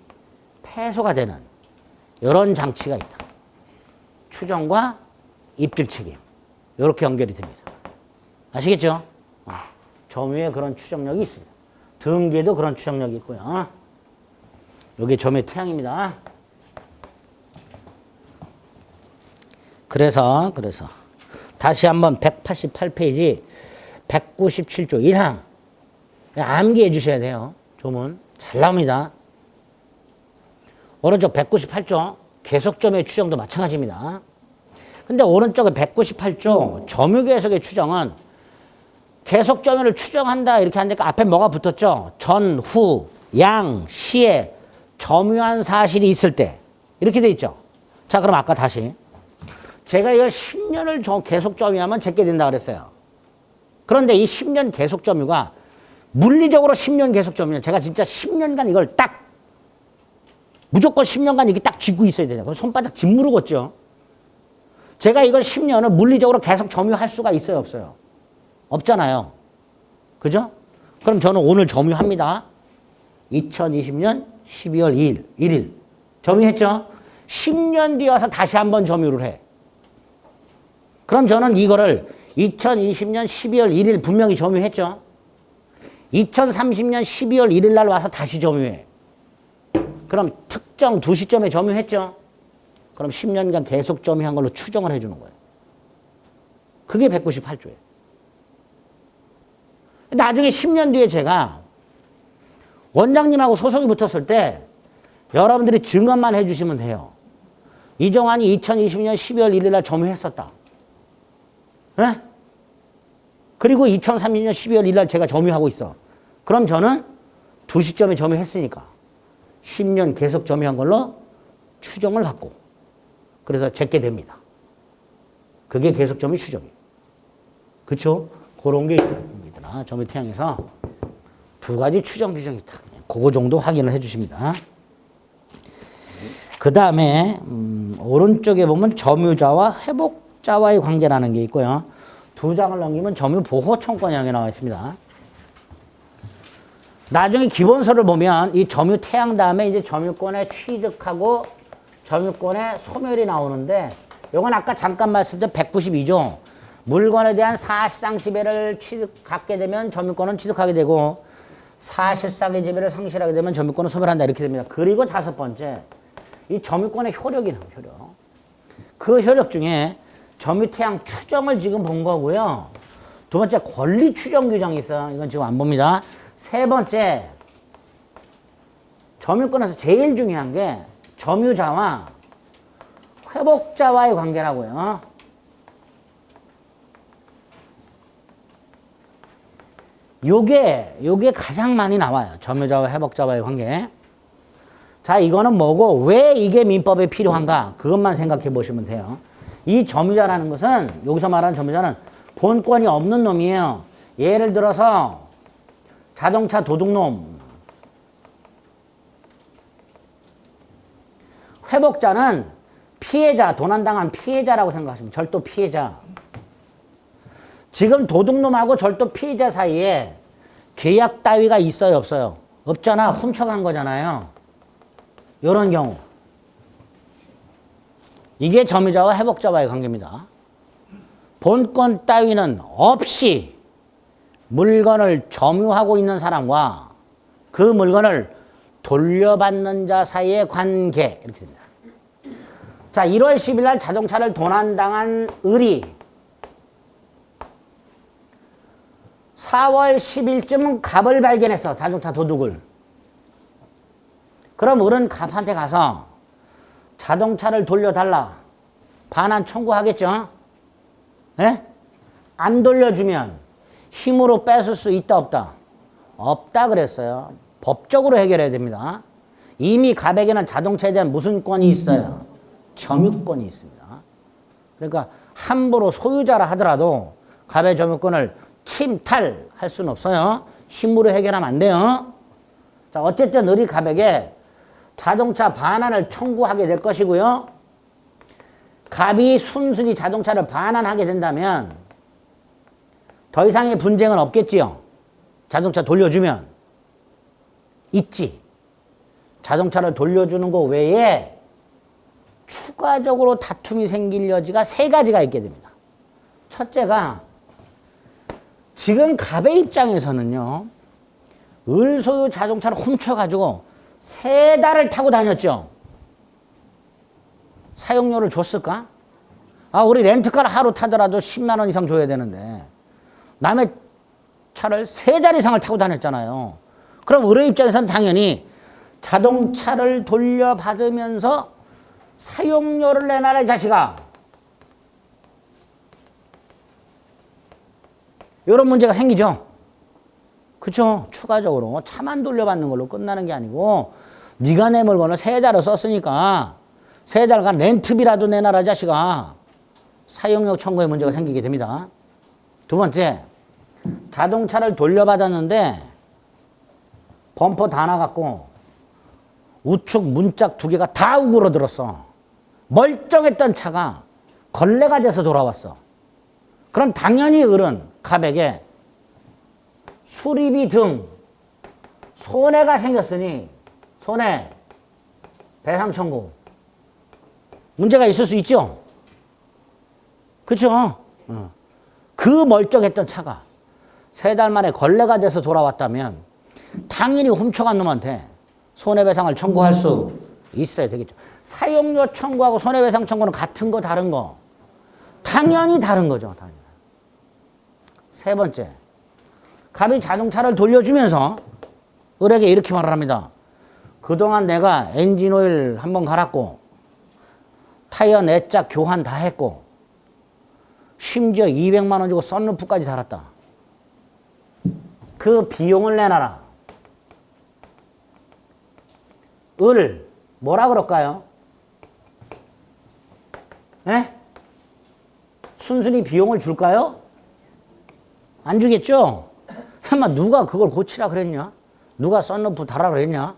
Speaker 1: 패소가 되는 이런 장치가 있다. 추정과 입증 책임 이렇게 연결이 됩니다. 아시겠죠? 점유에 그런 추정력이 있습니다. 등기에도 그런 추정력이 있고요. 여기 점유의 태양입니다. 그래서 다시 한번 188페이지 197조 1항 암기해 주셔야 돼요. 조문 잘 나옵니다. 오른쪽 198조 계속점유의 추정도 마찬가지입니다. 근데 오른쪽에 198조 점유계속의 추정은 계속점유를 추정한다 이렇게 하니까 앞에 뭐가 붙었죠? 전, 후, 양, 시에 점유한 사실이 있을 때 이렇게 돼 있죠. 자 그럼 아까 다시 제가 이걸 10년을 계속 점유하면 제게 된다 그랬어요. 그런데 이 10년 계속 점유가 물리적으로 10년 계속 점유는 제가 진짜 10년간 이걸 딱 무조건 10년간 이게 딱 쥐고 있어야 되냐. 그럼 손바닥 짓무르겠죠. 제가 이걸 10년을 물리적으로 계속 점유할 수가 있어요, 없어요? 없잖아요. 그죠? 그럼 저는 오늘 점유합니다. 2020년 12월 2일, 1일. 점유했죠? 10년 뒤에 와서 다시 한번 점유를 해. 그럼 저는 이거를 2020년 12월 1일 분명히 점유했죠? 2030년 12월 1일 날 와서 다시 점유해. 그럼 특정 두 시점에 점유했죠? 그럼 10년간 계속 점유한 걸로 추정을 해주는 거예요. 그게 198조예요. 나중에 10년 뒤에 제가 원장님하고 소송이 붙었을 때 여러분들이 증언만 해주시면 돼요. 이정환이 2020년 12월 1일 날 점유했었다. 네? 그리고 2030년 12월 1일 날 제가 점유하고 있어. 그럼 저는 두 시점에 점유했으니까 10년 계속 점유한 걸로 추정을 받고 그래서 제게 됩니다. 그게 계속 점유 추정이에요. 그렇죠? 그런 게 있더라. 점유 태양에서 두 가지 추정 규정이 있다. 그거 정도 확인을 해 주십니다. 그 다음에 오른쪽에 보면 점유자와 회복자와의 관계라는 게 있고요. 두 장을 넘기면 점유보호청권이라는 게 나와 있습니다. 나중에 기본서를 보면 이 점유 태양 다음에 이제 점유권에 취득하고 점유권의 소멸이 나오는데 이건 아까 잠깐 말씀드린 192조 물건에 대한 사실상 지배를 갖게 되면 점유권은 취득하게 되고 사실상의 지배를 상실하게 되면 점유권은 소멸한다 이렇게 됩니다. 그리고 다섯 번째 이 점유권의 효력이 나와요. 효력. 그 효력 중에 점유태양 추정을 지금 본 거고요. 두 번째 권리 추정 규정이 있어요. 이건 지금 안 봅니다. 세 번째 점유권에서 제일 중요한 게 점유자와 회복자와의 관계라고요. 요게 가장 많이 나와요. 점유자와 회복자와의 관계. 자, 이거는 뭐고 왜 이게 민법에 필요한가? 그것만 생각해 보시면 돼요. 이 점유자라는 것은 여기서 말하는 점유자는 본권이 없는 놈이에요. 예를 들어서 자동차 도둑놈. 회복자는 피해자, 도난당한 피해자라고 생각하시면 절도 피해자. 지금 도둑놈하고 절도 피해자 사이에 계약 따위가 있어요, 없어요? 없잖아. 훔쳐간 거잖아요. 이런 경우. 이게 점유자와 회복자와의 관계입니다. 본권 따위는 없이 물건을 점유하고 있는 사람과 그 물건을 돌려받는 자 사이의 관계 이렇게 됩니다. 자, 1월 10일 날 자동차를 도난당한 을이 4월 10일쯤 갑을 발견했어. 자동차 도둑을. 그럼 을은 갑한테 가서 자동차를 돌려달라. 반환 청구하겠죠? 예? 안 돌려주면 힘으로 뺏을 수 있다 없다? 없다 그랬어요. 법적으로 해결해야 됩니다. 이미 갑에게는 자동차에 대한 무슨 권이 있어요? 점유권이 있습니다. 그러니까 함부로 소유자라 하더라도 갑의 점유권을 침탈할 수는 없어요. 힘으로 해결하면 안 돼요. 자, 어쨌든 을이 갑에게 자동차 반환을 청구하게 될 것이고요. 갑이 순순히 자동차를 반환하게 된다면 더 이상의 분쟁은 없겠지요. 자동차 돌려주면. 있지. 자동차를 돌려주는 것 외에 추가적으로 다툼이 생길 여지가 세 가지가 있게 됩니다. 첫째가 지금 갑의 입장에서는요. 을 소유 자동차를 훔쳐가지고 3달을 타고 다녔죠. 사용료를 줬을까? 아, 우리 렌트카를 하루 타더라도 10만 원 이상 줘야 되는데 남의 차를 3달 이상을 타고 다녔잖아요. 그럼 을의 입장에서는 당연히 자동차를 돌려받으면서 사용료를 내놔라 이 자식아. 이런 문제가 생기죠. 그렇죠? 추가적으로 차만 돌려받는 걸로 끝나는 게 아니고 네가 내 물건을 3달을 썼으니까 3달간 렌트비라도 내놔라 자식아. 사용료 청구의 문제가 생기게 됩니다. 두 번째, 자동차를 돌려받았는데 범퍼 다 나갔고 우측 문짝 2개가 다 우그러들었어. 멀쩡했던 차가 걸레가 돼서 돌아왔어. 그럼 당연히 을은 갑에게 수리비 등 손해가 생겼으니 손해 배상 청구 문제가 있을 수 있죠. 그렇죠? 그 멀쩡했던 차가 3달 만에 걸레가 돼서 돌아왔다면 당연히 훔쳐간 놈한테 손해배상을 청구할 수 있어야 되겠죠. 사용료 청구하고 손해배상 청구는 같은 거 다른 거? 당연히 다른 거죠. 당연히. 세 번째, 갑이 자동차를 돌려주면서 을에게 이렇게 말을 합니다. 그동안 내가 엔진오일 한번 갈았고 타이어 내짝 교환 다 했고 심지어 200만 원 주고 썬루프까지 달았다. 그 비용을 내놔라. 을 뭐라 그럴까요? 에? 순순히 비용을 줄까요? 안 주겠죠? 아마 누가 그걸 고치라 그랬냐? 누가 썬루프 달아 그랬냐?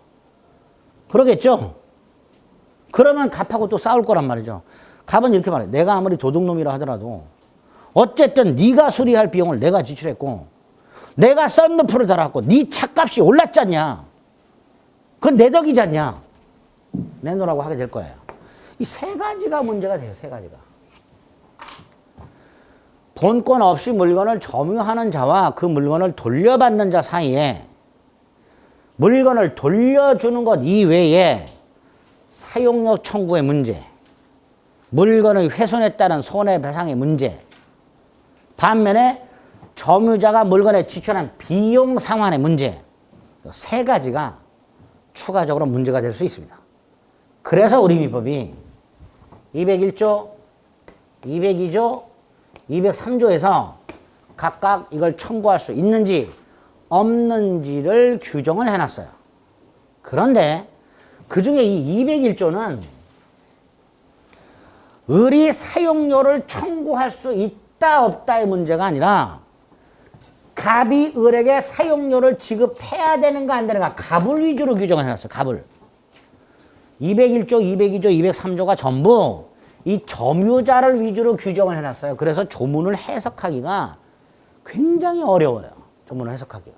Speaker 1: 그러겠죠? 그러면 갑하고 또 싸울 거란 말이죠. 갑은 이렇게 말해. 내가 아무리 도둑놈이라 하더라도 어쨌든 네가 수리할 비용을 내가 지출했고 내가 썬루프를 달았고 네 차값이 올랐잖냐? 그건 내 덕이잖냐? 내놓으라고 하게 될 거예요. 이 세 가지가 문제가 돼요. 세 가지가. 본권 없이 물건을 점유하는 자와 그 물건을 돌려받는 자 사이에 물건을 돌려주는 것 이외에 사용료 청구의 문제, 물건의 훼손에 따른 손해배상의 문제, 반면에 점유자가 물건에 지출한 비용 상환의 문제, 세 가지가 추가적으로 문제가 될 수 있습니다. 그래서 우리 민법이 201조, 202조, 203조에서 각각 이걸 청구할 수 있는지 없는지를 규정을 해놨어요. 그런데 그 중에 이 201조는 을이 사용료를 청구할 수 있다 없다의 문제가 아니라 갑이 을에게 사용료를 지급해야 되는가 안 되는가 갑을 위주로 규정을 해놨어요. 갑을. 201조, 202조, 203조가 전부 이 점유자를 위주로 규정을 해놨어요. 그래서 조문을 해석하기가 굉장히 어려워요. 조문을 해석하기가.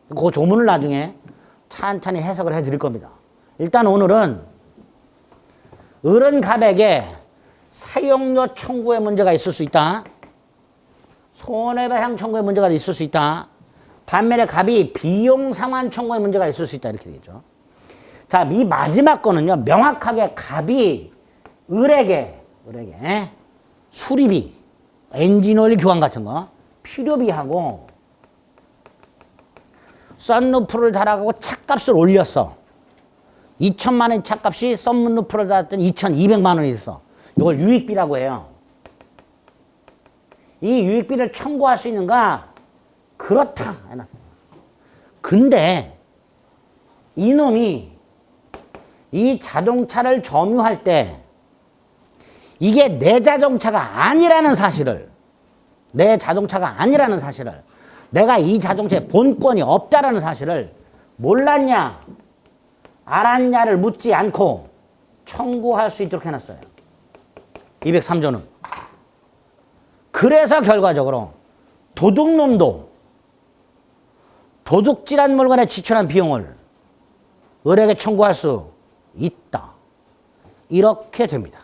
Speaker 1: 그 조문을 나중에 찬찬히 해석을 해드릴 겁니다. 일단 오늘은 을은 갑에게 사용료 청구의 문제가 있을 수 있다. 손해배상 청구의 문제가 있을 수 있다. 반면에 갑이 비용 상환 청구의 문제가 있을 수 있다. 이렇게 되겠죠. 자, 이 마지막 거는요. 명확하게 갑이 을에게 수리비, 엔진오일 교환 같은 거, 필요비하고 썬루프를 달아가고 차값을 올렸어. 2천만 원 차값이 썸문로 풀어놨더니 2,200만 원이 있어. 이걸 유익비라고 해요. 이 유익비를 청구할 수 있는가? 그렇다. 근데 이놈이 이 자동차를 점유할 때 이게 내 자동차가 아니라는 사실을, 내가 이 자동차에 본권이 없다라는 사실을 몰랐냐, 알았냐를 묻지 않고 청구할 수 있도록 해놨어요. 203조는. 그래서 결과적으로 도둑놈도 도둑질한 물건에 지출한 비용을 을에게 청구할 수 있다. 이렇게 됩니다.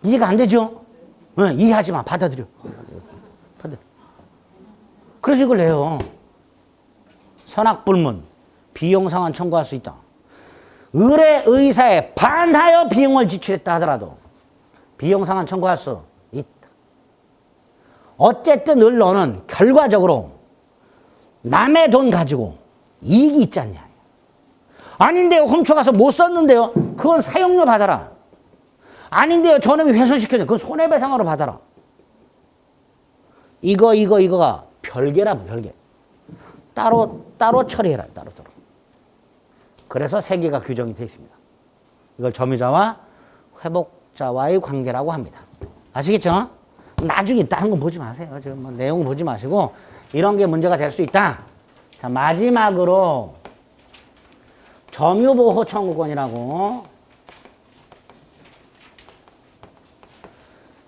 Speaker 1: 이해가 안 되죠? 네, 이해하지 마. 받아들여. 그래서 이걸 내요. 선악불문, 비용상환 청구할 수 있다. 을의 의사에 반하여 비용을 지출했다 하더라도 비용상환 청구할 수 있다. 어쨌든 을 너는 결과적으로 남의 돈 가지고 이익이 있지 않냐. 아닌데요. 훔쳐가서 못 썼는데요. 그건 사용료 받아라. 아닌데요. 저놈이 훼손시켰는데 그건 손해배상으로 받아라. 이거가 별개라, 별개. 따로 처리해라, 따로. 그래서 세 개가 규정이 되어 있습니다. 이걸 점유자와 회복자와의 관계라고 합니다. 아시겠죠? 나중에 다른 건 보지 마세요. 지금 뭐 내용 보지 마시고 이런 게 문제가 될 수 있다. 자, 마지막으로 점유보호 청구권이라고.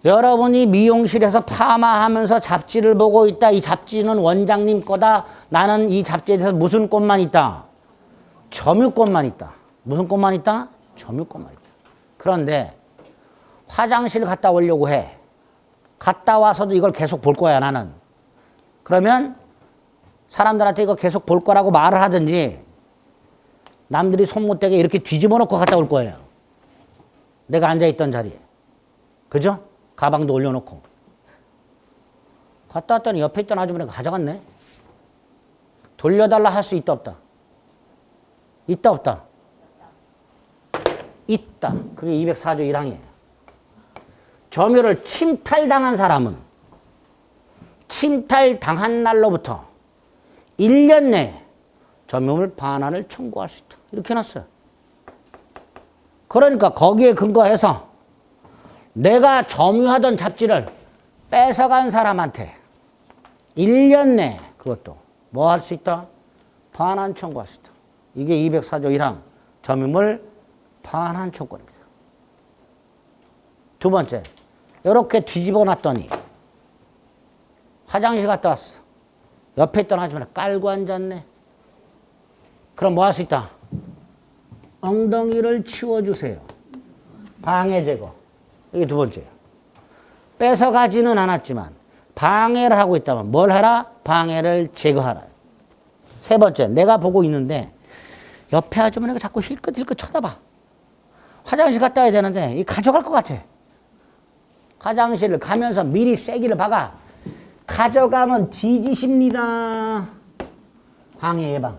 Speaker 1: 여러분이 미용실에서 파마하면서 잡지를 보고 있다. 이 잡지는 원장님 거다. 나는 이 잡지에 대해서 무슨 권만 있다? 점유권만 있다. 무슨 권만 있다? 점유권만 있다. 그런데 화장실 갔다 오려고 해. 갔다 와서도 이걸 계속 볼 거야, 나는. 그러면 사람들한테 이거 계속 볼 거라고 말을 하든지 남들이 손 못 대게 이렇게 뒤집어 놓고 갔다 올 거예요. 내가 앉아있던 자리에. 그죠? 가방도 올려놓고. 갔다 왔더니 옆에 있던 아주머니가 가져갔네. 돌려달라 할 수 있다, 없다? 있다, 없다? 있다. 그게 204조 1항이에요. 점유를 침탈당한 사람은 침탈당한 날로부터 1년 내에 점유물 반환을 청구할 수 있다. 이렇게 해놨어요. 그러니까 거기에 근거해서 내가 점유하던 잡지를 뺏어간 사람한테 1년 내에 그것도 뭐 할 수 있다? 반환 청구할 수 있다. 이게 204조 1항 점유물 반환 청구권입니다. 두 번째, 이렇게 뒤집어 놨더니 화장실 갔다 왔어. 옆에 있던 아줌마 깔고 앉았네. 그럼 뭐 할 수 있다? 엉덩이를 치워주세요. 방해 제거. 이게 두 번째예요. 뺏어가지는 않았지만 방해를 하고 있다면 뭘 하라? 방해를 제거하라. 세 번째, 내가 보고 있는데 옆에 아주머니가 자꾸 힐끗힐끗 쳐다봐. 화장실 갔다 와야 되는데 이 가져갈 것 같아. 화장실을 가면서 미리 쐐기를 박아. 가져가면 뒤지십니다. 방해 예방.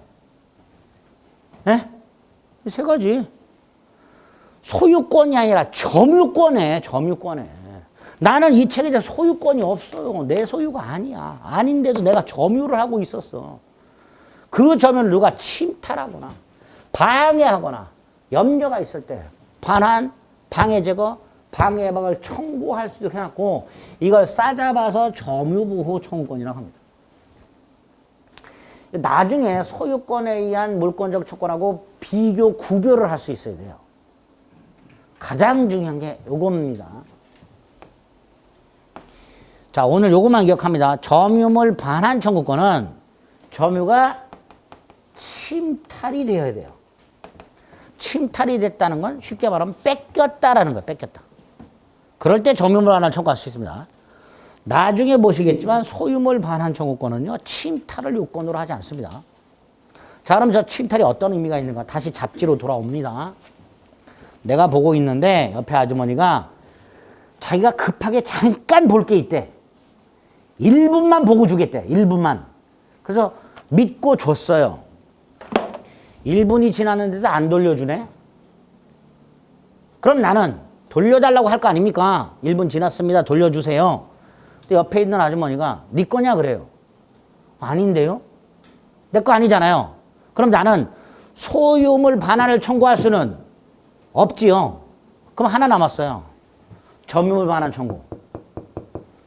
Speaker 1: 에? 세 가지. 소유권이 아니라 점유권에. 나는 이 책에 대해 소유권이 없어요. 내 소유가 아니야. 아닌데도 내가 점유를 하고 있었어. 그 점유를 누가 침탈하거나 방해하거나 염려가 있을 때 반환, 방해 제거, 방해 예방을 청구할 수도 해놨고 이걸 싸잡아서 점유보호 청구권이라고 합니다. 나중에 소유권에 의한 물권적 채권하고 비교, 구별을 할 수 있어야 돼요. 가장 중요한 게 요겁니다. 자, 오늘 요것만 기억합니다. 점유물 반환 청구권은 점유가 침탈이 되어야 돼요. 침탈이 됐다는 건 쉽게 말하면 뺏겼다라는 거예요. 뺏겼다. 그럴 때 점유물 반환 청구할 수 있습니다. 나중에 보시겠지만 소유물 반환 청구권은요. 침탈을 요건으로 하지 않습니다. 자, 그럼 저 침탈이 어떤 의미가 있는가? 다시 잡지로 돌아옵니다. 내가 보고 있는데 옆에 아주머니가 자기가 급하게 잠깐 볼 게 있대. 1분만 보고 주겠대. 1분만. 그래서 믿고 줬어요. 1분이 지났는데도 안 돌려주네? 그럼 나는 돌려달라고 할 거 아닙니까? 1분 지났습니다. 돌려주세요. 근데 옆에 있는 아주머니가 네 거냐 그래요. 아닌데요? 내 거 아니잖아요. 그럼 나는 소유물 반환을 청구할 수는 없지요. 그럼 하나 남았어요. 점유물 반환 청구.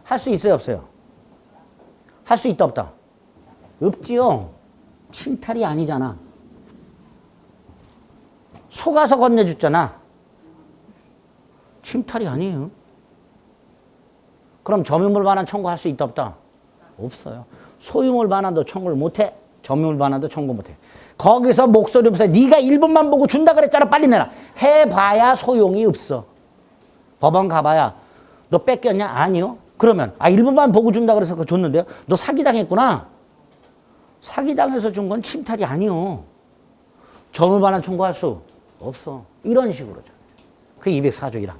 Speaker 1: 할 수 있어요, 없어요? 할 수 있다, 없다? 없지요. 침탈이 아니잖아. 속아서 건네줬잖아. 침탈이 아니에요. 그럼 점유물 반환 청구할 수 있다, 없다? 없어요. 소유물 반환도 청구를 못해. 점유물 반환도 청구 못해. 거기서 목소리 없어요. 네가 1분만 보고 준다 그랬잖아. 빨리 내라. 해봐야 소용이 없어. 법원 가봐야 너 뺏겼냐? 아니요. 그러면 1분만 보고 준다 그래서 그거 줬는데요. 너 사기당했구나. 사기당해서 준 건 침탈이 아니요. 점유물 반환 청구할 수 없어. 이런 식으로죠. 그게 204조 1항.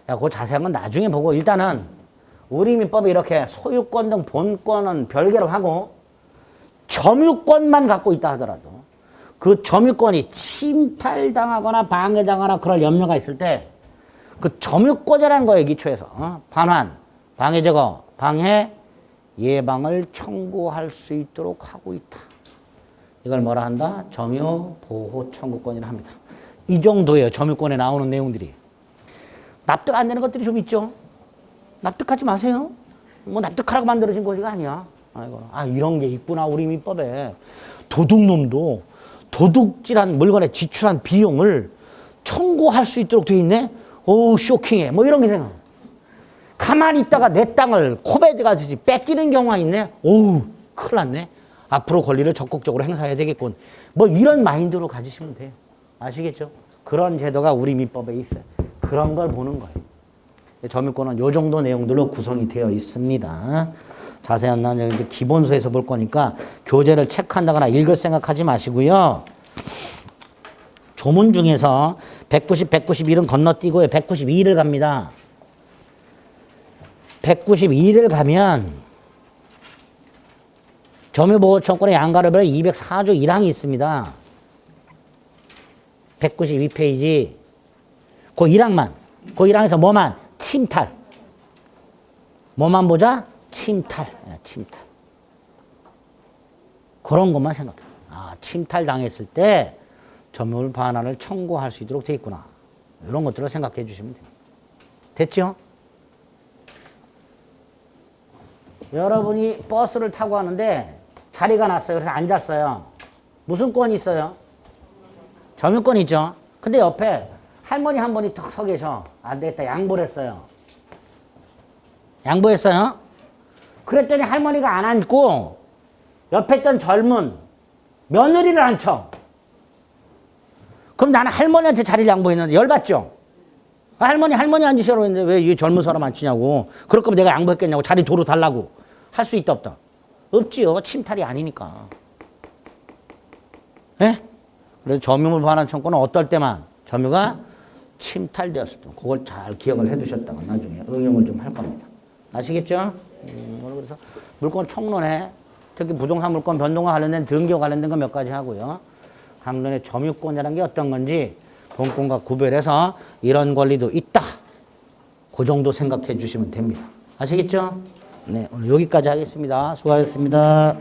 Speaker 1: 야, 그 자세한 건 나중에 보고 일단은 우리 민법이 이렇게 소유권 등 본권은 별개로 하고 점유권만 갖고 있다 하더라도 그 점유권이 침탈당하거나 방해당하거나 그럴 염려가 있을 때 그 점유권이라는 거에 기초해서 반환, 방해 제거, 방해, 예방을 청구할 수 있도록 하고 있다. 이걸 뭐라 한다? 점유 보호 청구권이라 합니다. 이 정도예요. 점유권에 나오는 내용들이. 납득 안 되는 것들이 좀 있죠. 납득하지 마세요. 뭐 납득하라고 만들어진 거지가 아니야. 아이고, 이런 게 있구나 우리 민법에. 도둑놈도 도둑질한 물건에 지출한 비용을 청구할 수 있도록 돼 있네. 오, 쇼킹해. 뭐 이런 게 생각. 가만히 있다가 내 땅을 코베드가듯이 뺏기는 경우가 있네. 오우, 큰일 났네. 앞으로 권리를 적극적으로 행사해야 되겠군. 뭐 이런 마인드로 가지시면 돼요. 아시겠죠? 그런 제도가 우리 민법에 있어요. 그런 걸 보는 거예요. 점유권은 이 정도 내용들로 구성이 되어 있습니다. 자세한 난 이제 기본서에서 볼 거니까 교재를 체크한다거나 읽을 생각하지 마시고요. 조문 중에서 190, 191은 건너뛰고 192를 갑니다. 192를 가면 점유보호청구권의 양가를 벌여 204조 1항이 있습니다. 192페이지. 그 1항만. 그 1항에서 뭐만? 침탈. 뭐만 보자? 침탈. 침탈. 그런 것만 생각해. 침탈 당했을 때 점유물 반환을 청구할 수 있도록 돼 있구나. 이런 것들을 생각해 주시면 됩니다. 됐죠? 여러분이 버스를 타고 가는데 자리가 났어요. 그래서 앉았어요. 무슨 권이 있어요? 점유권 있죠? 근데 옆에 할머니 한 분이 턱 서 계셔. 안 되겠다. 양보를 했어요. 양보했어요? 그랬더니 할머니가 안 앉고 옆에 있던 젊은 며느리를 앉혀. 그럼 나는 할머니한테 자리를 양보했는데 열받죠? 할머니 앉으시라고 했는데 왜 이 젊은 사람 앉히냐고. 그럴 거면 내가 양보했겠냐고. 자리 도로 달라고. 할 수 있다 없다? 없지요. 침탈이 아니니까. 예? 그래서 점유물 반환 청구는 어떨 때만 점유가 침탈되었을 때 그걸 잘 기억을 해 두셨다가 나중에 응용을 좀 할 겁니다. 아시겠죠? 그래서 물건 총론에 특히 부동산 물건 변동과 관련된 등기와 관련된 거 몇 가지 하고요. 강론의 점유권이라는 게 어떤 건지 본권과 구별해서 이런 권리도 있다. 그 정도 생각해 주시면 됩니다. 아시겠죠? 네, 오늘 여기까지 하겠습니다. 수고하셨습니다.